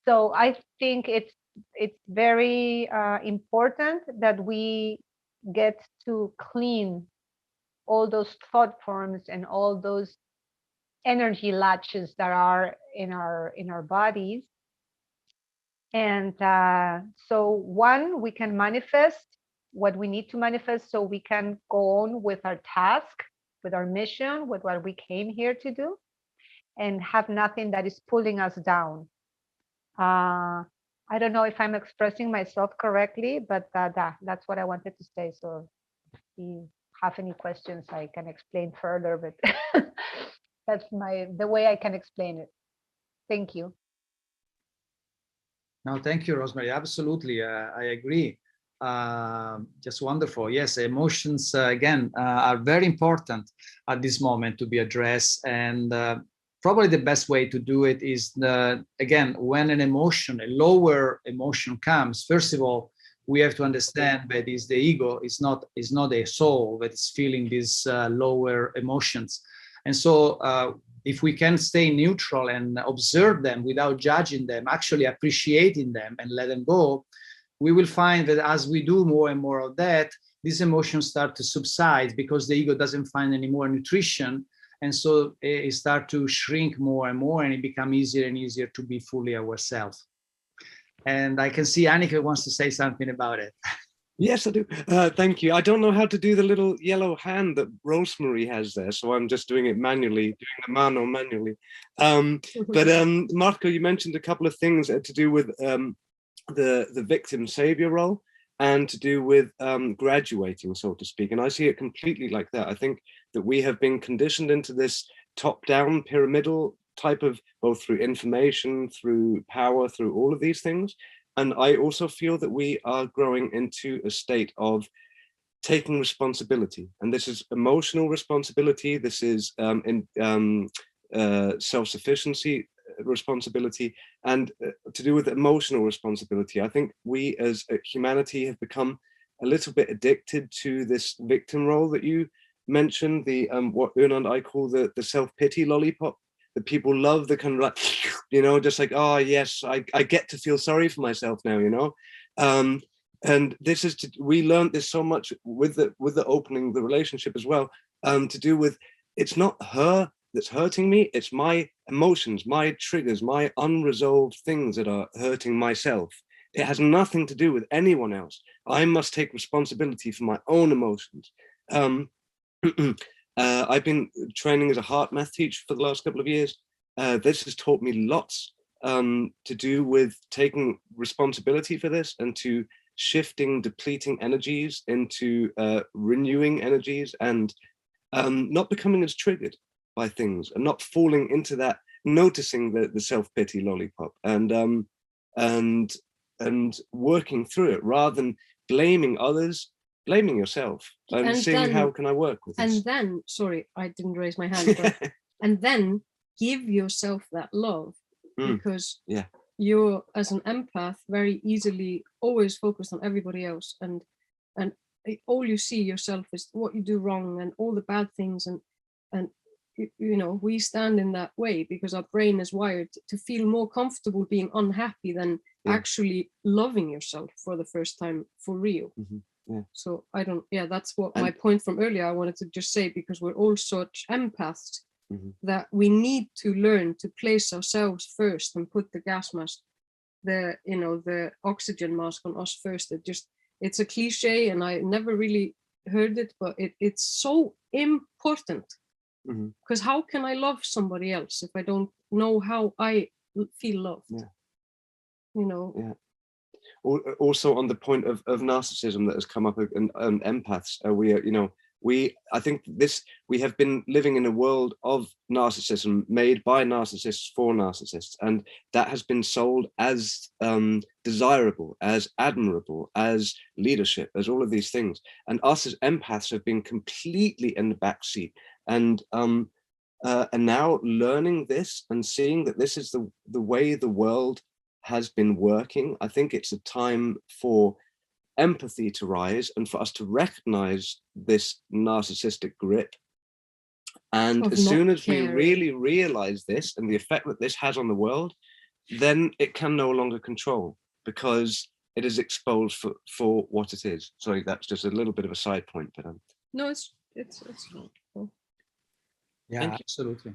so I think it's very important that we get to clean all those thought forms and all those energy latches that are in our bodies. And so one, we can manifest what we need to manifest so we can go on with our task, with our mission, with what we came here to do, and have nothing that is pulling us down. I don't know if I'm expressing myself correctly, but that's what I wanted to say. So if you have any questions, I can explain further, but that's the way I can explain it. Thank you. No, thank you, Rosemary. Absolutely, I agree. Just wonderful. Yes, emotions again are very important at this moment to be addressed, and probably the best way to do it is again, when an emotion, a lower emotion comes. First of all, we have to understand that is the ego. It's not a soul that is feeling these lower emotions, and so. If we can stay neutral and observe them without judging them, actually appreciating them and let them go, we will find that as we do more and more of that, these emotions start to subside because the ego doesn't find any more nutrition. And so it starts to shrink more and more, and it becomes easier and easier to be fully ourselves. And I can see Annika wants to say something about it. Yes, I do. Thank you. I don't know how to do the little yellow hand that Rosemary has there, so I'm just doing it manually, doing the mano manually. But Marco, you mentioned a couple of things to do with the victim savior role and to do with graduating, so to speak. And I see it completely like that. I think that we have been conditioned into this top-down pyramidal type of, both through information, through power, through all of these things. And I also feel that we are growing into a state of taking responsibility. And this is emotional responsibility. This is self-sufficiency responsibility, and to do with emotional responsibility. I think we as humanity have become a little bit addicted to this victim role that you mentioned, the what Una and I call the self-pity lollipop, that people love, the kind of like, you know, just like, oh yes, I get to feel sorry for myself now, you know. And this is, we learned this so much with the opening the relationship as well, to do with, it's not her that's hurting me, it's my emotions, my triggers, my unresolved things that are hurting myself. It has nothing to do with anyone else. I must take responsibility for my own emotions. I've been training as a heart math teacher for the last couple of years. This has taught me lots to do with taking responsibility for this, and to shifting depleting energies into renewing energies, and not becoming as triggered by things, and not falling into that, noticing the self-pity lollipop, and working through it rather than blaming others, blaming yourself, and seeing then, how can I work with this. And then, sorry, I didn't raise my hand, but, and then give yourself that love, because you're, as an empath, very easily always focused on everybody else, and all you see yourself is what you do wrong and all the bad things, and you know, we stand in that way because our brain is wired to feel more comfortable being unhappy than actually loving yourself for the first time for real. So I don't, that's what my point from earlier I wanted to just say, because we're all such empaths that we need to learn to place ourselves first and put the gas mask, the oxygen mask on us first. It's a cliche, and I never really heard it, but it's so important. Because how can I love somebody else if I don't know how I feel loved? You know. Also, on the point of narcissism that has come up, and empaths, we are, you know, I think we have been living in a world of narcissism made by narcissists for narcissists, and that has been sold as desirable, as admirable, as leadership, as all of these things. And us as empaths have been completely in the backseat. And now learning this and seeing that this is the way the world has been working, I think it's a time for empathy to rise and for us to recognize this narcissistic grip. And as soon as we really realize this and the effect that this has on the world, then it can no longer control, because it is exposed for what it is. Sorry, that's just a little bit of a side point, but no, it's cool. Yeah, absolutely.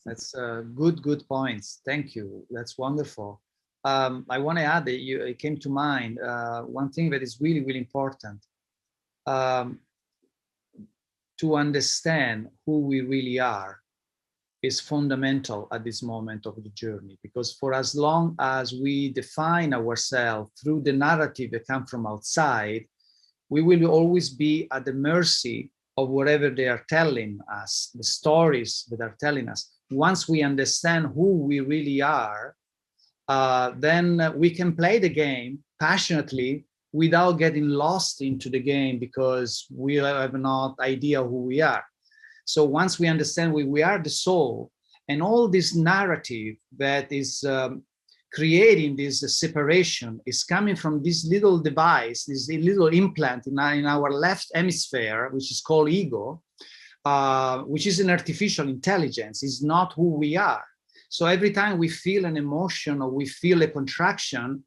That's good points. Thank you. That's wonderful. I want to add that it came to mind one thing that is really, really important, to understand who we really are is fundamental at this moment of the journey, because for as long as we define ourselves through the narrative that come from outside, we will always be at the mercy of whatever they are telling us, the stories that are telling us. Once we understand who we really are, then we can play the game passionately without getting lost into the game, because we have no idea who we are. So once we understand we are the soul, and all this narrative that is creating this separation is coming from this little device, this little implant in our left hemisphere, which is called ego, which is an artificial intelligence, is not who we are. So every time we feel an emotion or we feel a contraction,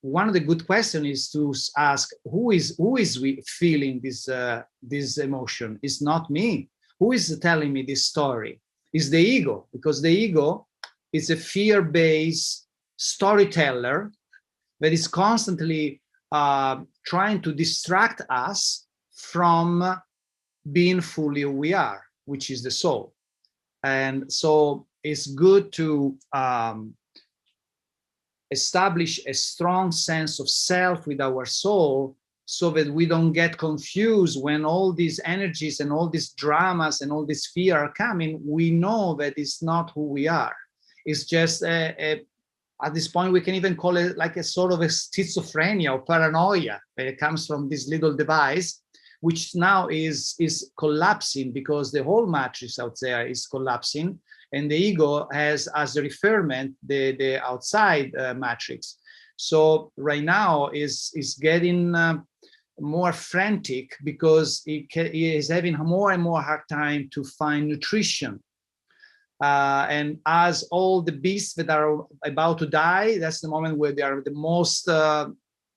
one of the good questions is to ask, who is we feeling this emotion? It's not me. Who is telling me this story? It's the ego, because the ego is a fear-based storyteller that is constantly trying to distract us from being fully who we are, which is the soul. And so it's good to establish a strong sense of self with our soul, so that we don't get confused when all these energies and all these dramas and all this fear are coming. We know that it's not who we are. It's just at this point, we can even call it like a sort of a schizophrenia or paranoia that comes from this little device, which now is collapsing, because the whole matrix out there is collapsing, and the ego has as a referment the outside matrix. So right now is getting more frantic, because it is having more and more hard time to find nutrition. And as all the beasts that are about to die, that's the moment where they are the most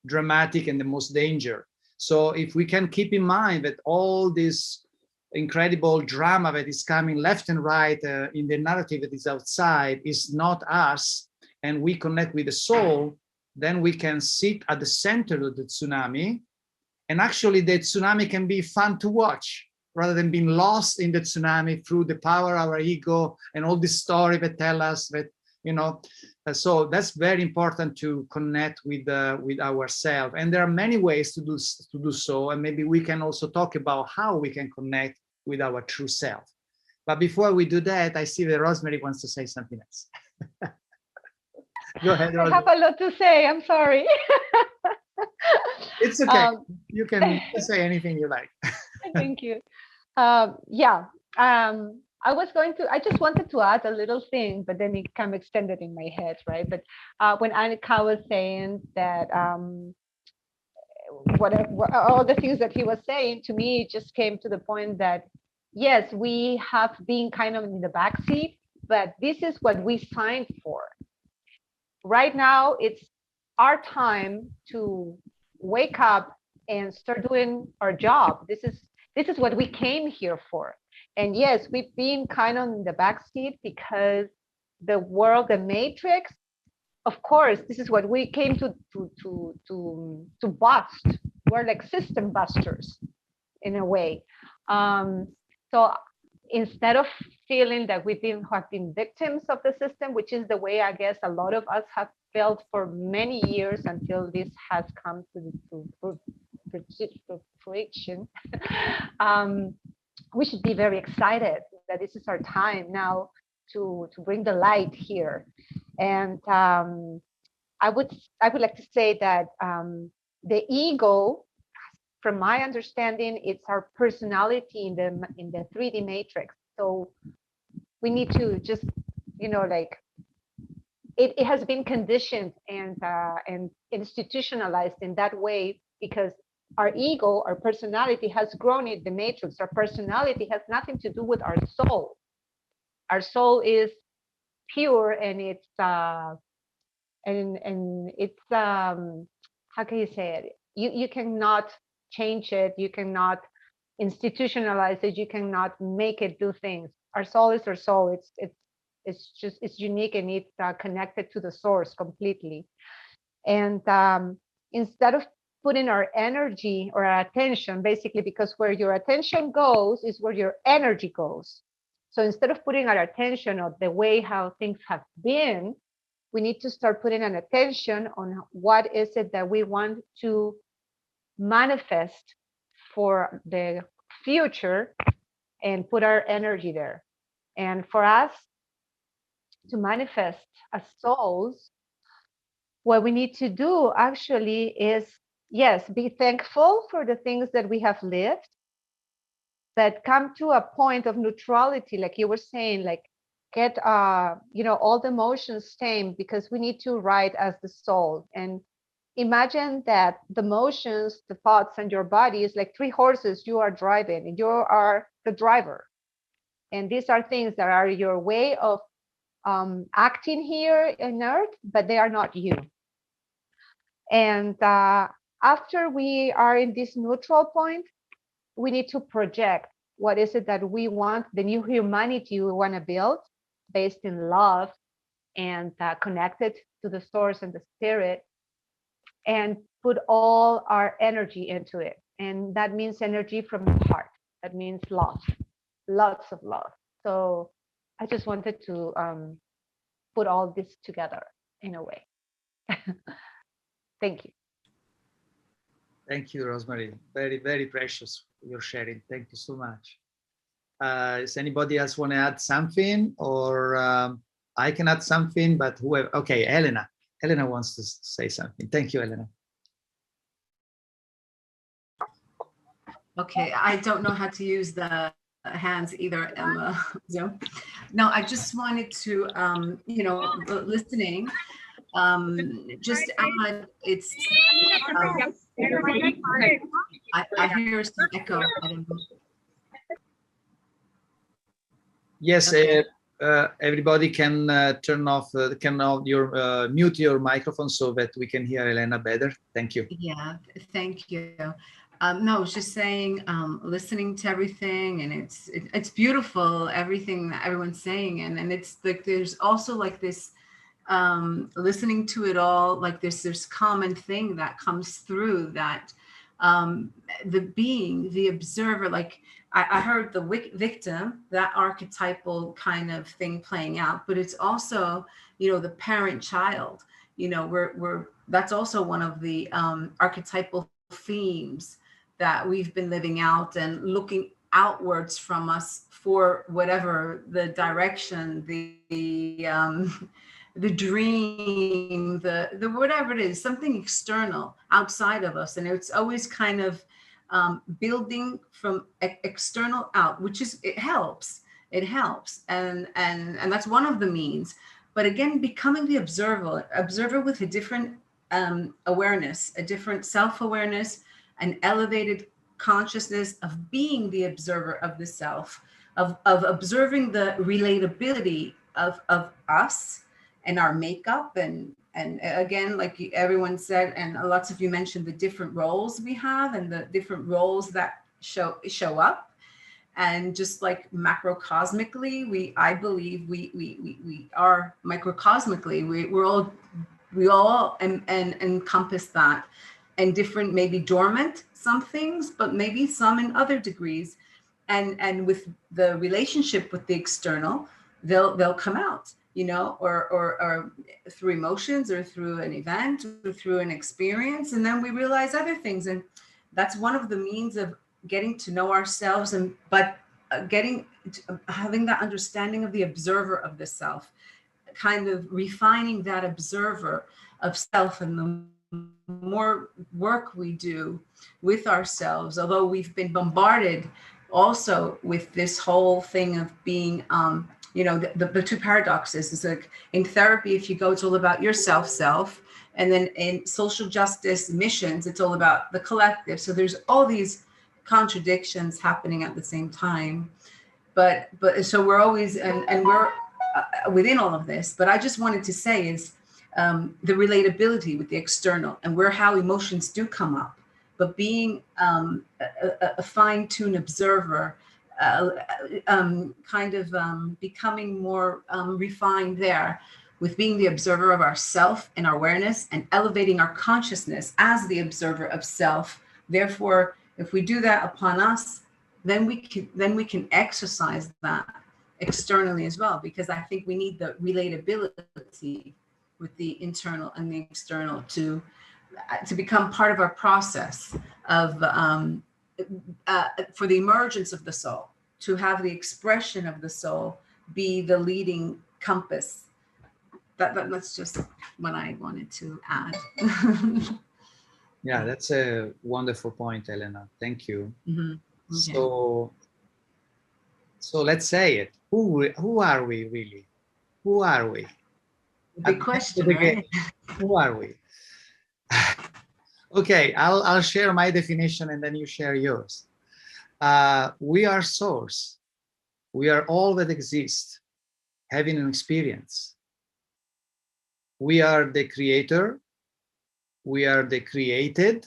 dramatic and the most danger. So if we can keep in mind that all this incredible drama that is coming left and right in the narrative that is outside is not us, and we connect with the soul, then we can sit at the center of the tsunami. And actually the tsunami can be fun to watch, rather than being lost in the tsunami through the power of our ego and all this story that tell us that, you know. So that's very important, to connect with ourselves. And there are many ways to do so. And maybe we can also talk about how we can connect with our true self. But before we do that, I see that Rosemary wants to say something else. Go ahead, Rosemary. I have a lot to say. I'm sorry. It's okay. You can say anything you like. Thank you. I just wanted to add a little thing, but then it kind of extended in my head, right? But when Annika was saying that, all the things that he was saying, to me, it just came to the point that, yes, we have been kind of in the backseat, but this is what we signed for. Right now, it's our time to wake up and start doing our job. This is what we came here for. And yes, we've been kind of in the backseat because the world, the matrix, of course, this is what we came to bust. We're like system busters in a way. So instead of feeling that we have been victims of the system, which is the way I guess a lot of us have felt for many years until this has come to fruition, we should be very excited that this is our time now to bring the light here. And I would like to say that the ego, from my understanding, it's our personality in the 3D matrix. So we need to just, like, it has been conditioned and institutionalized in that way, because our ego, our personality has grown in the matrix. Our personality has nothing to do with our soul. Our soul is pure, and it's how can you say it? You cannot change it. You cannot institutionalize it. You cannot make it do things. Our soul is our soul. It's unique, and it's connected to the source completely. And instead of putting our energy or our attention, basically, because where your attention goes is where your energy goes. So instead of putting our attention on the way how things have been, we need to start putting an attention on what is it that we want to manifest for the future, and put our energy there. And for us to manifest as souls, what we need to do actually is, yes, be thankful for the things that we have lived, but come to a point of neutrality, like you were saying, like get all the emotions tamed, because we need to ride as the soul. And imagine that the emotions, the thoughts, and your body is like 3 horses you are driving, and you are the driver. And these are things that are your way of acting here in earth, but they are not you. And after we are in this neutral point, we need to project what is it that we want, the new humanity we want to build, based in love and connected to the source and the spirit, and put all our energy into it. And that means energy from the heart. That means love, lots of love. So I just wanted to put all this together in a way. Thank you. Thank you, Rosemary. Very, very precious, your sharing. Thank you so much. Does anybody else want to add something, or I can add something, but whoever, okay, Elena. Elena wants to say something. Thank you, Elena. Okay, I don't know how to use the hands either, Zoom. No, I just wanted to, you know, listening, just add, it's, I hear some echo. I don't know. Yes, Okay. everybody can turn off, mute your microphone so that we can hear Elena better. Thank you. Yeah, thank you. No, I was just saying, listening to everything, and it's beautiful, everything that everyone's saying, and it's like there's also like this listening to it all, like this common thing that comes through, that the observer, like I heard the victim, that archetypal kind of thing playing out, but it's also, you know, the parent-child, you know, that's also one of the archetypal themes that we've been living out, and looking outwards from us for whatever the direction, the dream, the whatever it is, something external outside of us. And it's always kind of building from external out, which is, it helps. And that's one of the means. But again, becoming the observer with a different awareness, a different self-awareness, an elevated consciousness of being the observer of the self, of observing the relatability of us and our makeup, and again, like everyone said, and lots of you mentioned the different roles we have, and the different roles that show up. And just like macrocosmically, I believe we are microcosmically, we all encompass that, and different, maybe dormant some things, but maybe some in other degrees. And with the relationship with the external, they'll come out, you know, or through emotions, or through an event, or through an experience, and then we realize other things. And that's one of the means of getting to know ourselves, and having that understanding of the observer of the self, kind of refining that observer of self. And the more work we do with ourselves, although we've been bombarded also with this whole thing of being, you know, the two paradoxes is like in therapy, if you go, it's all about yourself, and then in social justice missions, it's all about the collective. So there's all these contradictions happening at the same time. But so we're always, and we're within all of this. But I just wanted to say is the relatability with the external, and how emotions do come up, but being a fine-tuned observer, kind of becoming more refined there, with being the observer of ourself and our awareness, and elevating our consciousness as the observer of self. Therefore, if we do that upon us, then we can exercise that externally as well, because I think we need the relatability with the internal and the external to become part of our process of for the emergence of the soul, to have the expression of the soul be the leading compass. That's just what I wanted to add. Yeah, that's a wonderful point, Elena. Thank you. Mm-hmm. Okay. So let's say it. Who are we really? Who are we? Big question, right? Who are we? Okay, I'll share my definition and then you share yours. We are source. We are all that exists, having an experience. We are the creator. We are the created.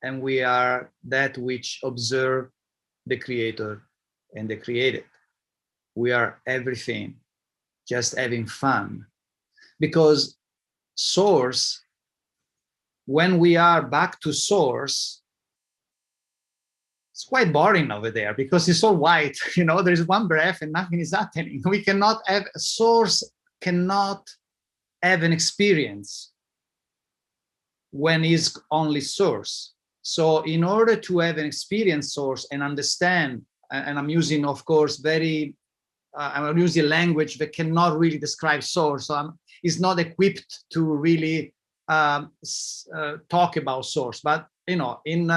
And we are that which observe the creator and the created. We are everything, just having fun. Because source when we are back to source, it's quite boring over there because it's all white. You know, there's one breath and nothing is happening. We cannot have a source, cannot have an experience when is only source. So in order to have an experience source and understand, and I'm using, of course, I'm using language that cannot really describe source. So it's not equipped to really talk about source. But you know, in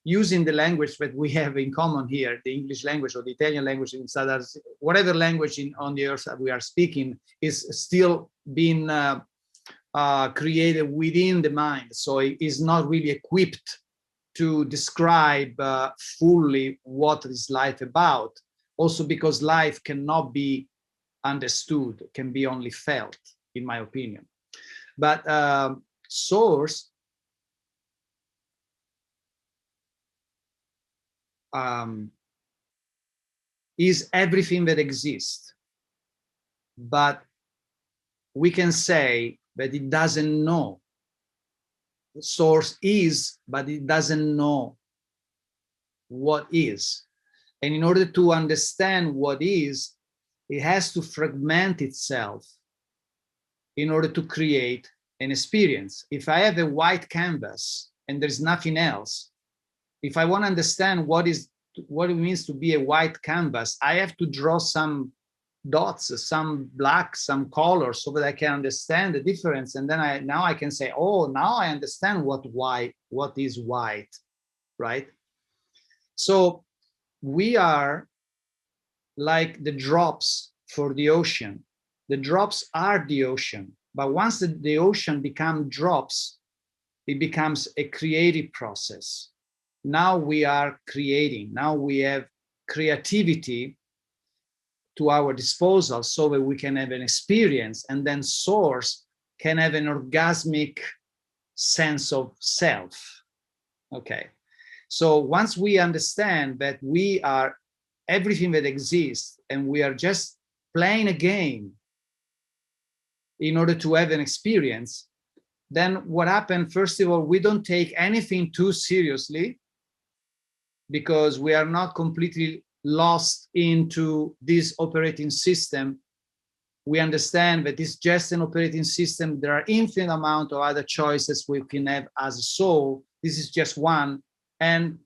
using the language that we have in common here, the English language or the Italian language, whatever language on the earth that we are speaking is still being created within the mind. So it is not really equipped to describe fully what is life about. Also because life cannot be understood, can be only felt, in my opinion. But source is everything that exists. But we can say that it doesn't know. The source is, but it doesn't know what is. And in order to understand what is, it has to fragment itself in order to create an experience. If I have a white canvas and there's nothing else, if I want to understand what it means to be a white canvas, I have to draw some dots, some black, some colors, so that I can understand the difference. And then now I can say, oh, now I understand what is white, right? So we are like the drops for the ocean. The drops are the ocean, but once the ocean becomes drops, it becomes a creative process. Now we are creating, now we have creativity to our disposal so that we can have an experience, and then source can have an orgasmic sense of self. Okay. So once we understand that we are everything that exists and we are just playing a game in order to have an experience, then what happened, first of all, we don't take anything too seriously because we are not completely lost into this operating system. We understand that it's just an operating system. There are infinite amount of other choices we can have as a soul. This is just one. And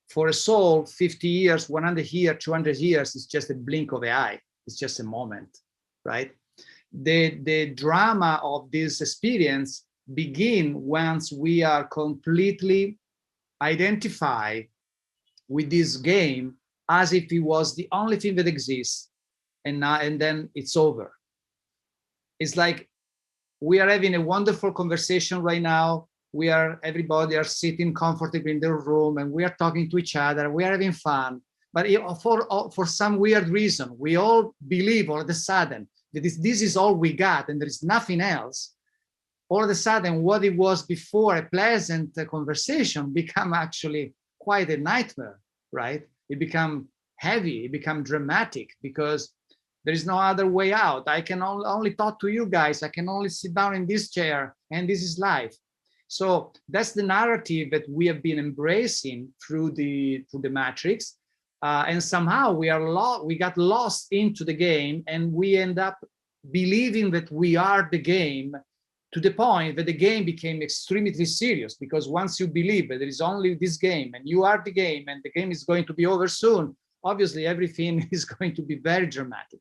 for a soul, 50 years, 100 years, 200 years is just a blink of an eye. It's just a moment, right? The drama of this experience begins once we are completely identified with this game as if it was the only thing that exists, and then it's over. It's like we are having a wonderful conversation right now. Everybody are sitting comfortably in their room and we are talking to each other. We are having fun. But for some weird reason, we all believe all of a sudden that this is all we got and there is nothing else. All of a sudden, what it was before a pleasant conversation become actually quite a nightmare, right? It become heavy, it become dramatic because there is no other way out. I can only talk to you guys. I can only sit down in this chair and this is life. So that's the narrative that we have been embracing through the Matrix. And somehow we got lost into the game and we end up believing that we are the game, to the point that the game became extremely serious, because once you believe that there is only this game and you are the game and the game is going to be over soon, obviously everything is going to be very dramatic.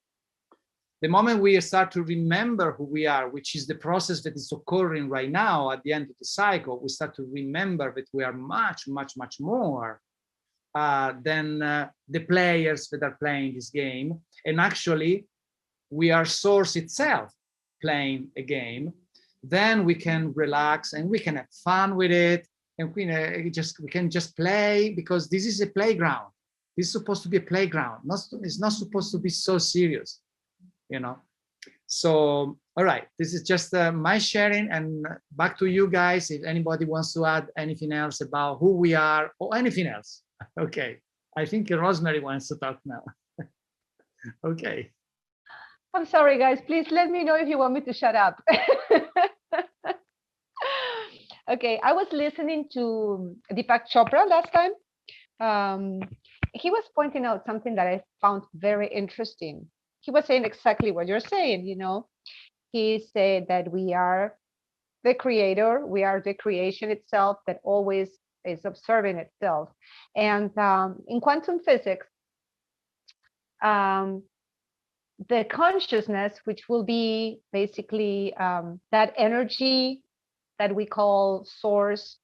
The moment we start to remember who we are, which is the process that is occurring right now at the end of the cycle, we start to remember that we are much, much, much more than the players that are playing this game. And actually, we are source itself playing a game. Then we can relax and we can have fun with it. And we can just play, because this is a playground. This is supposed to be a playground. It's not supposed to be so serious, you know? So, all right, this is just my sharing, and back to you guys if anybody wants to add anything else about who we are or anything else. Okay, I think Rosemary wants to talk now. Okay. I'm sorry, guys. Please let me know if you want me to shut up. Okay, I was listening to Deepak Chopra last time. He was pointing out something that I found very interesting. He was saying exactly what you're saying, you know. He said that we are the creator, we are the creation itself that always is observing itself. And in quantum physics, the consciousness, which will be basically that energy that we call source,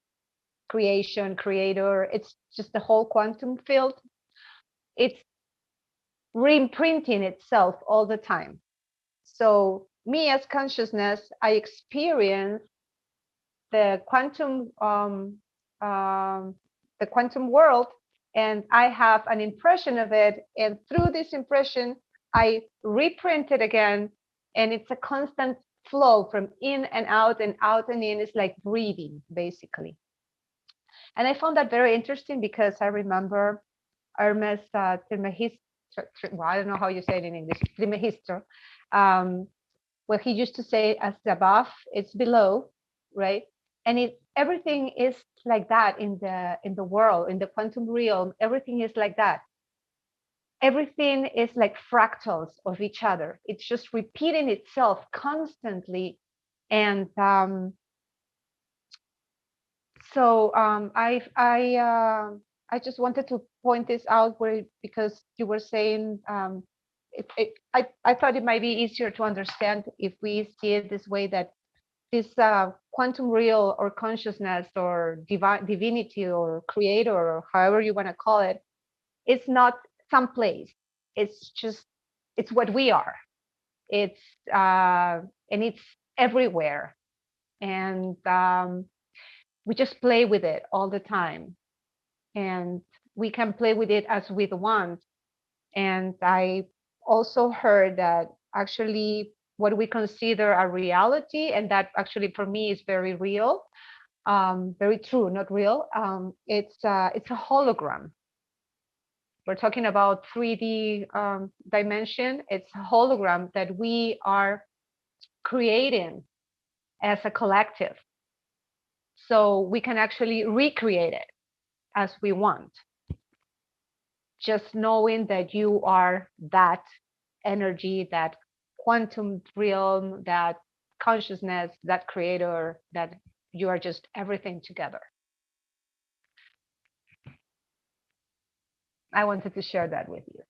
creation, creator, it's just the whole quantum field. It's reimprinting itself all the time. So me as consciousness, I experience the quantum world, and I have an impression of it. And through this impression, I reprint it again, and it's a constant flow from in and out and out and in. It's like breathing, basically. And I found that very interesting because I remember Hermes Trismegistus, well, I don't know how you say it in English, Trismegistus, where he used to say, as above, it's below, right? And everything is like that in the world, in the quantum realm. Everything is like that. Everything is like fractals of each other. It's just repeating itself constantly. And so I just wanted to point this out because you were saying I thought it might be easier to understand if we see it this way, that this quantum real or consciousness or divinity or creator or however you want to call it, it's not someplace. It's what we are. It's and it's everywhere, and we just play with it all the time, and we can play with it as we want. And I also heard that actually what we consider a reality, and that actually for me is very real, very true, not real. It's a hologram. We're talking about 3D dimension. It's a hologram that we are creating as a collective. So we can actually recreate it as we want. Just knowing that you are that energy, that quantum realm, that consciousness, that creator, that you are just everything together. I wanted to share that with you.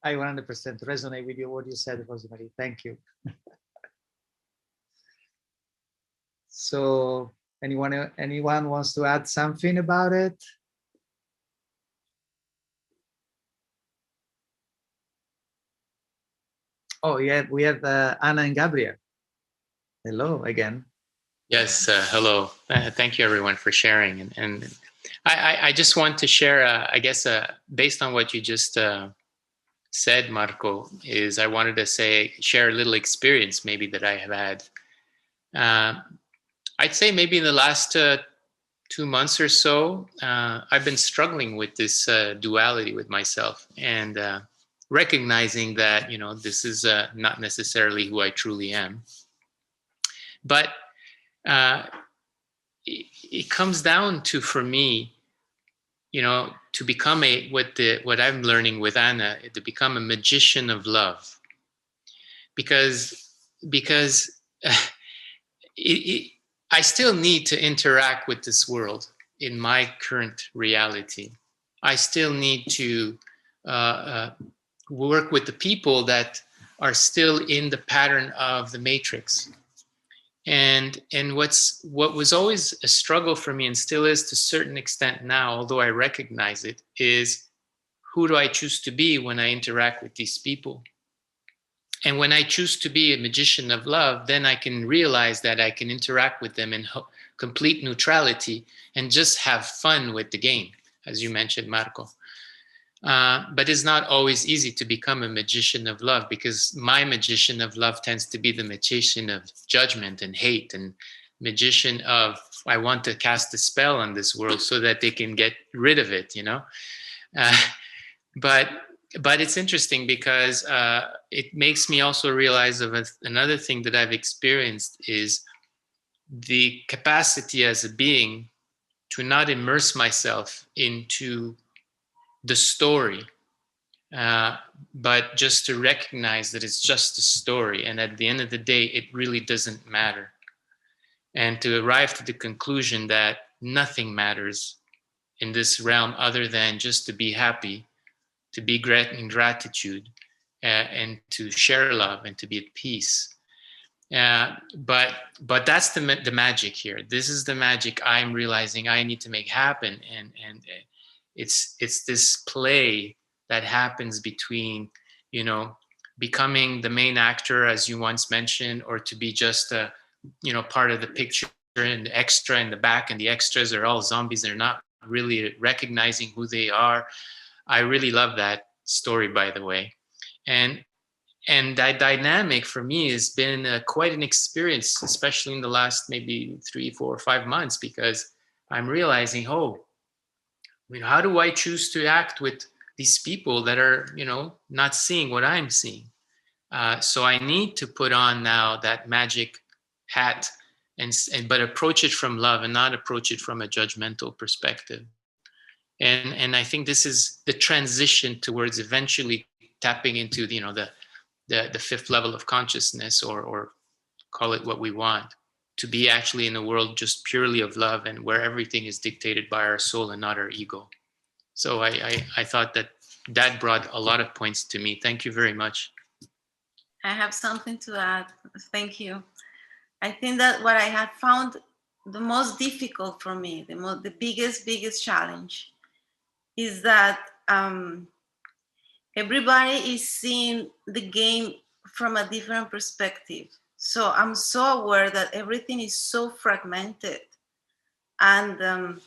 I 100% resonate with you, what you said, Rosemary. Thank you. So anyone wants to add something about it? Oh, yeah, we have Anna and Gabriel. Hello again. Yes, hello. Thank you, everyone, for sharing. And I just want to share, I guess, based on what you just said, Marco, is I wanted to share a little experience maybe that I have had. I'd say maybe in the last 2 months or so, I've been struggling with this duality with myself, and recognizing that, this is not necessarily who I truly am. But it comes down to, for me, to become what I'm learning with Anna, to become a magician of love, because I still need to interact with this world in my current reality. I still need to work with the people that are still in the pattern of the matrix. And what was always a struggle for me, and still is to a certain extent now, although I recognize it, is who do I choose to be when I interact with these people? And when I choose to be a magician of love, then I can realize that I can interact with them in complete neutrality and just have fun with the game, as you mentioned, Marco. But it's not always easy to become a magician of love, because my magician of love tends to be the magician of judgment and hate, and magician of, I want to cast a spell on this world so that they can get rid of it, But but it's interesting because it makes me also realize of another thing that I've experienced is the capacity as a being to not immerse myself into the story, but just to recognize that it's just a story. And at the end of the day, it really doesn't matter. And to arrive to the conclusion that nothing matters in this realm other than just to be happy, to be in gratitude, and to share love and to be at peace. But that's the magic here. This is the magic I'm realizing I need to make happen, and it's this play that happens between, you know, becoming the main actor, as you once mentioned, or to be just a, you know, part of the picture and the extra in the back, and the extras are all zombies. They're not really recognizing who they are. I really love that story, by the way, and that dynamic for me has been quite an experience, especially in the last maybe 3, 4, 5 months, because I'm realizing, oh, I mean, how do I choose to act with these people that are, you know, not seeing what I'm seeing? So I need to put on now that magic hat, but approach it from love and not approach it from a judgmental perspective. And I think this is the transition towards eventually tapping into, you know, the fifth level of consciousness, or call it what we want, to be actually in a world just purely of love, and where everything is dictated by our soul and not our ego. So I thought that brought a lot of points to me. Thank you very much. I have something to add. Thank you. I think that what I have found the most difficult for me, the biggest challenge, is that everybody is seeing the game from a different perspective. So I'm so aware that everything is so fragmented, and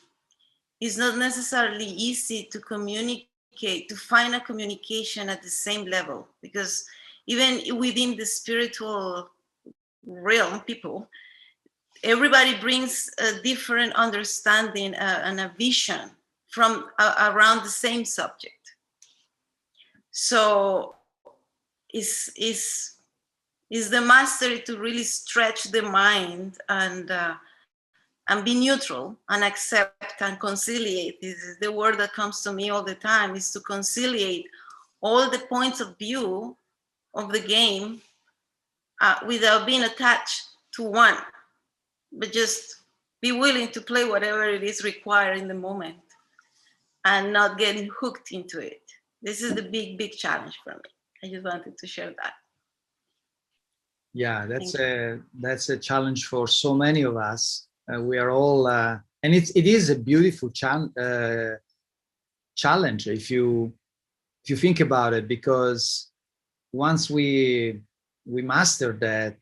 it's not necessarily easy to communicate, to find a communication at the same level, because even within the spiritual realm, people, everybody brings a different understanding and a vision from around the same subject. So is the mastery to really stretch the mind and be neutral and accept and conciliate. This is the word that comes to me all the time, is to conciliate all the points of view of the game without being attached to one, but just be willing to play whatever it is required in the moment and not getting hooked into it. This is the big challenge for me. I just wanted to share that. Yeah, that's a challenge for so many of us. We are all, and it is a beautiful challenge if you think about it, because once we master that,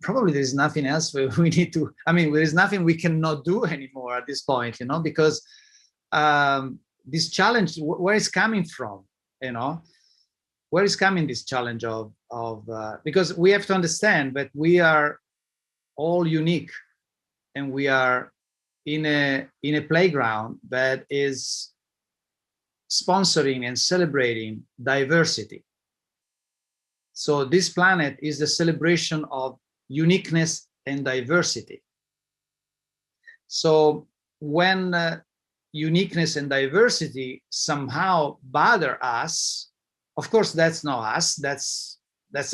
probably there's nothing else we need to. I mean, there is nothing we cannot do anymore at this point, you know, because this challenge, where is coming from, you know? Where is coming this challenge of because we have to understand that we are all unique, and we are in a playground that is sponsoring and celebrating diversity. So this planet is the celebration of uniqueness and diversity. So when uniqueness and diversity somehow bother us, of course, that's not us. That's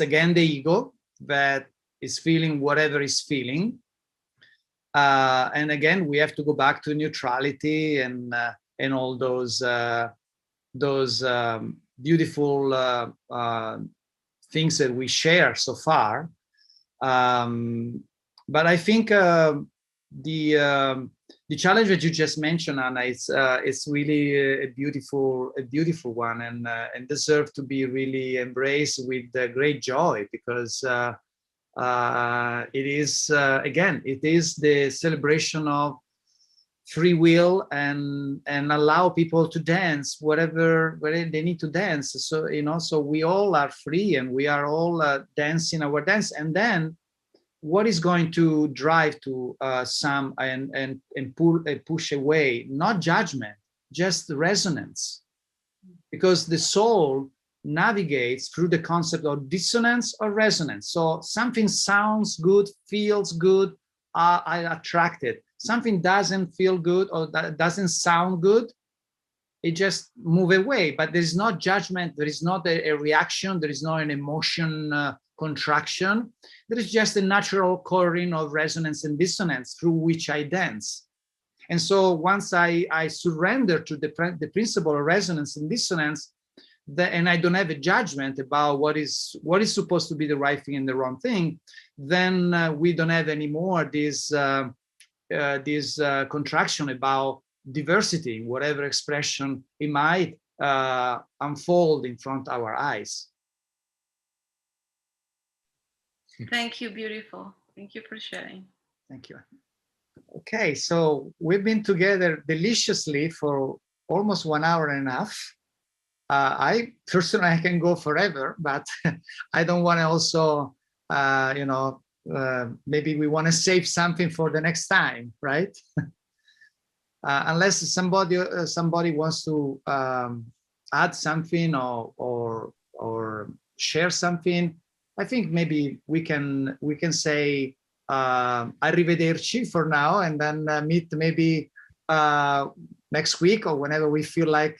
again the ego that is feeling whatever is feeling. And again, we have to go back to neutrality and all those beautiful things that we share so far. But I think the challenge that you just mentioned, Anna, it's really a beautiful one, and deserve to be really embraced with great joy, because it is again, it is the celebration of free will, and allow people to dance wherever they need to dance. So, you know, so we all are free, and we are all dancing our dance. And then what is going to drive to some and push away, not judgment, just resonance. because the soul navigates through the concept of dissonance or resonance. So something sounds good, feels good, I attract it. Something doesn't feel good or that doesn't sound good, it just move away. But there is no judgment, there is not a reaction, there is not an emotion contraction. There is just a natural occurring of resonance and dissonance through which I dance. And so once I surrender to the principle of resonance and dissonance, and I don't have a judgment about what is supposed to be the right thing and the wrong thing, then we don't have anymore this contraction about diversity, whatever expression it might unfold in front of our eyes. Thank you, beautiful. Thank you for sharing. Thank you. Okay, so we've been together deliciously for almost 1 hour and a half. I personally, I can go forever, but I don't want to also, maybe we want to save something for the next time, right? Unless somebody wants to add something or share something, I think maybe we can say arrivederci for now, and then meet maybe next week or whenever we feel like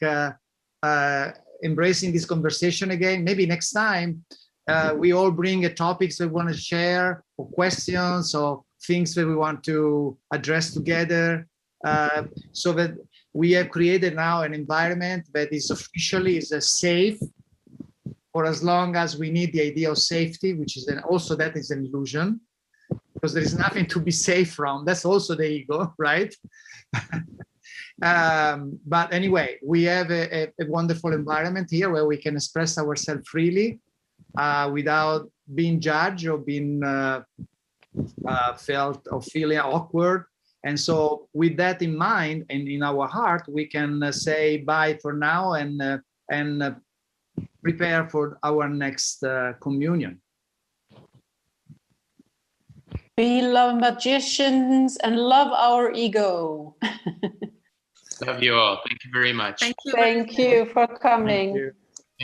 embracing this conversation again. Maybe next time we all bring topics that we want to share, or questions, or things that we want to address together, so that we have created now an environment that is officially safe, for as long as we need the idea of safety, which is also that is an illusion, because there is nothing to be safe from. That's also the ego, right? But anyway, we have a wonderful environment here where we can express ourselves freely without being judged or being felt or feeling awkward. And so with that in mind and in our heart, we can say bye for now and prepare for our next communion. Be love magicians and love our ego. Love you all. Thank you very much. Thank you. Thank you for coming. Thank you.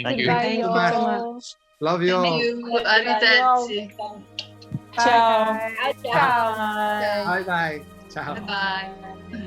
Thank you. Thank you so much. Love you all. Arrivederci. Ciao. Ciao. Bye bye. Ciao. Bye.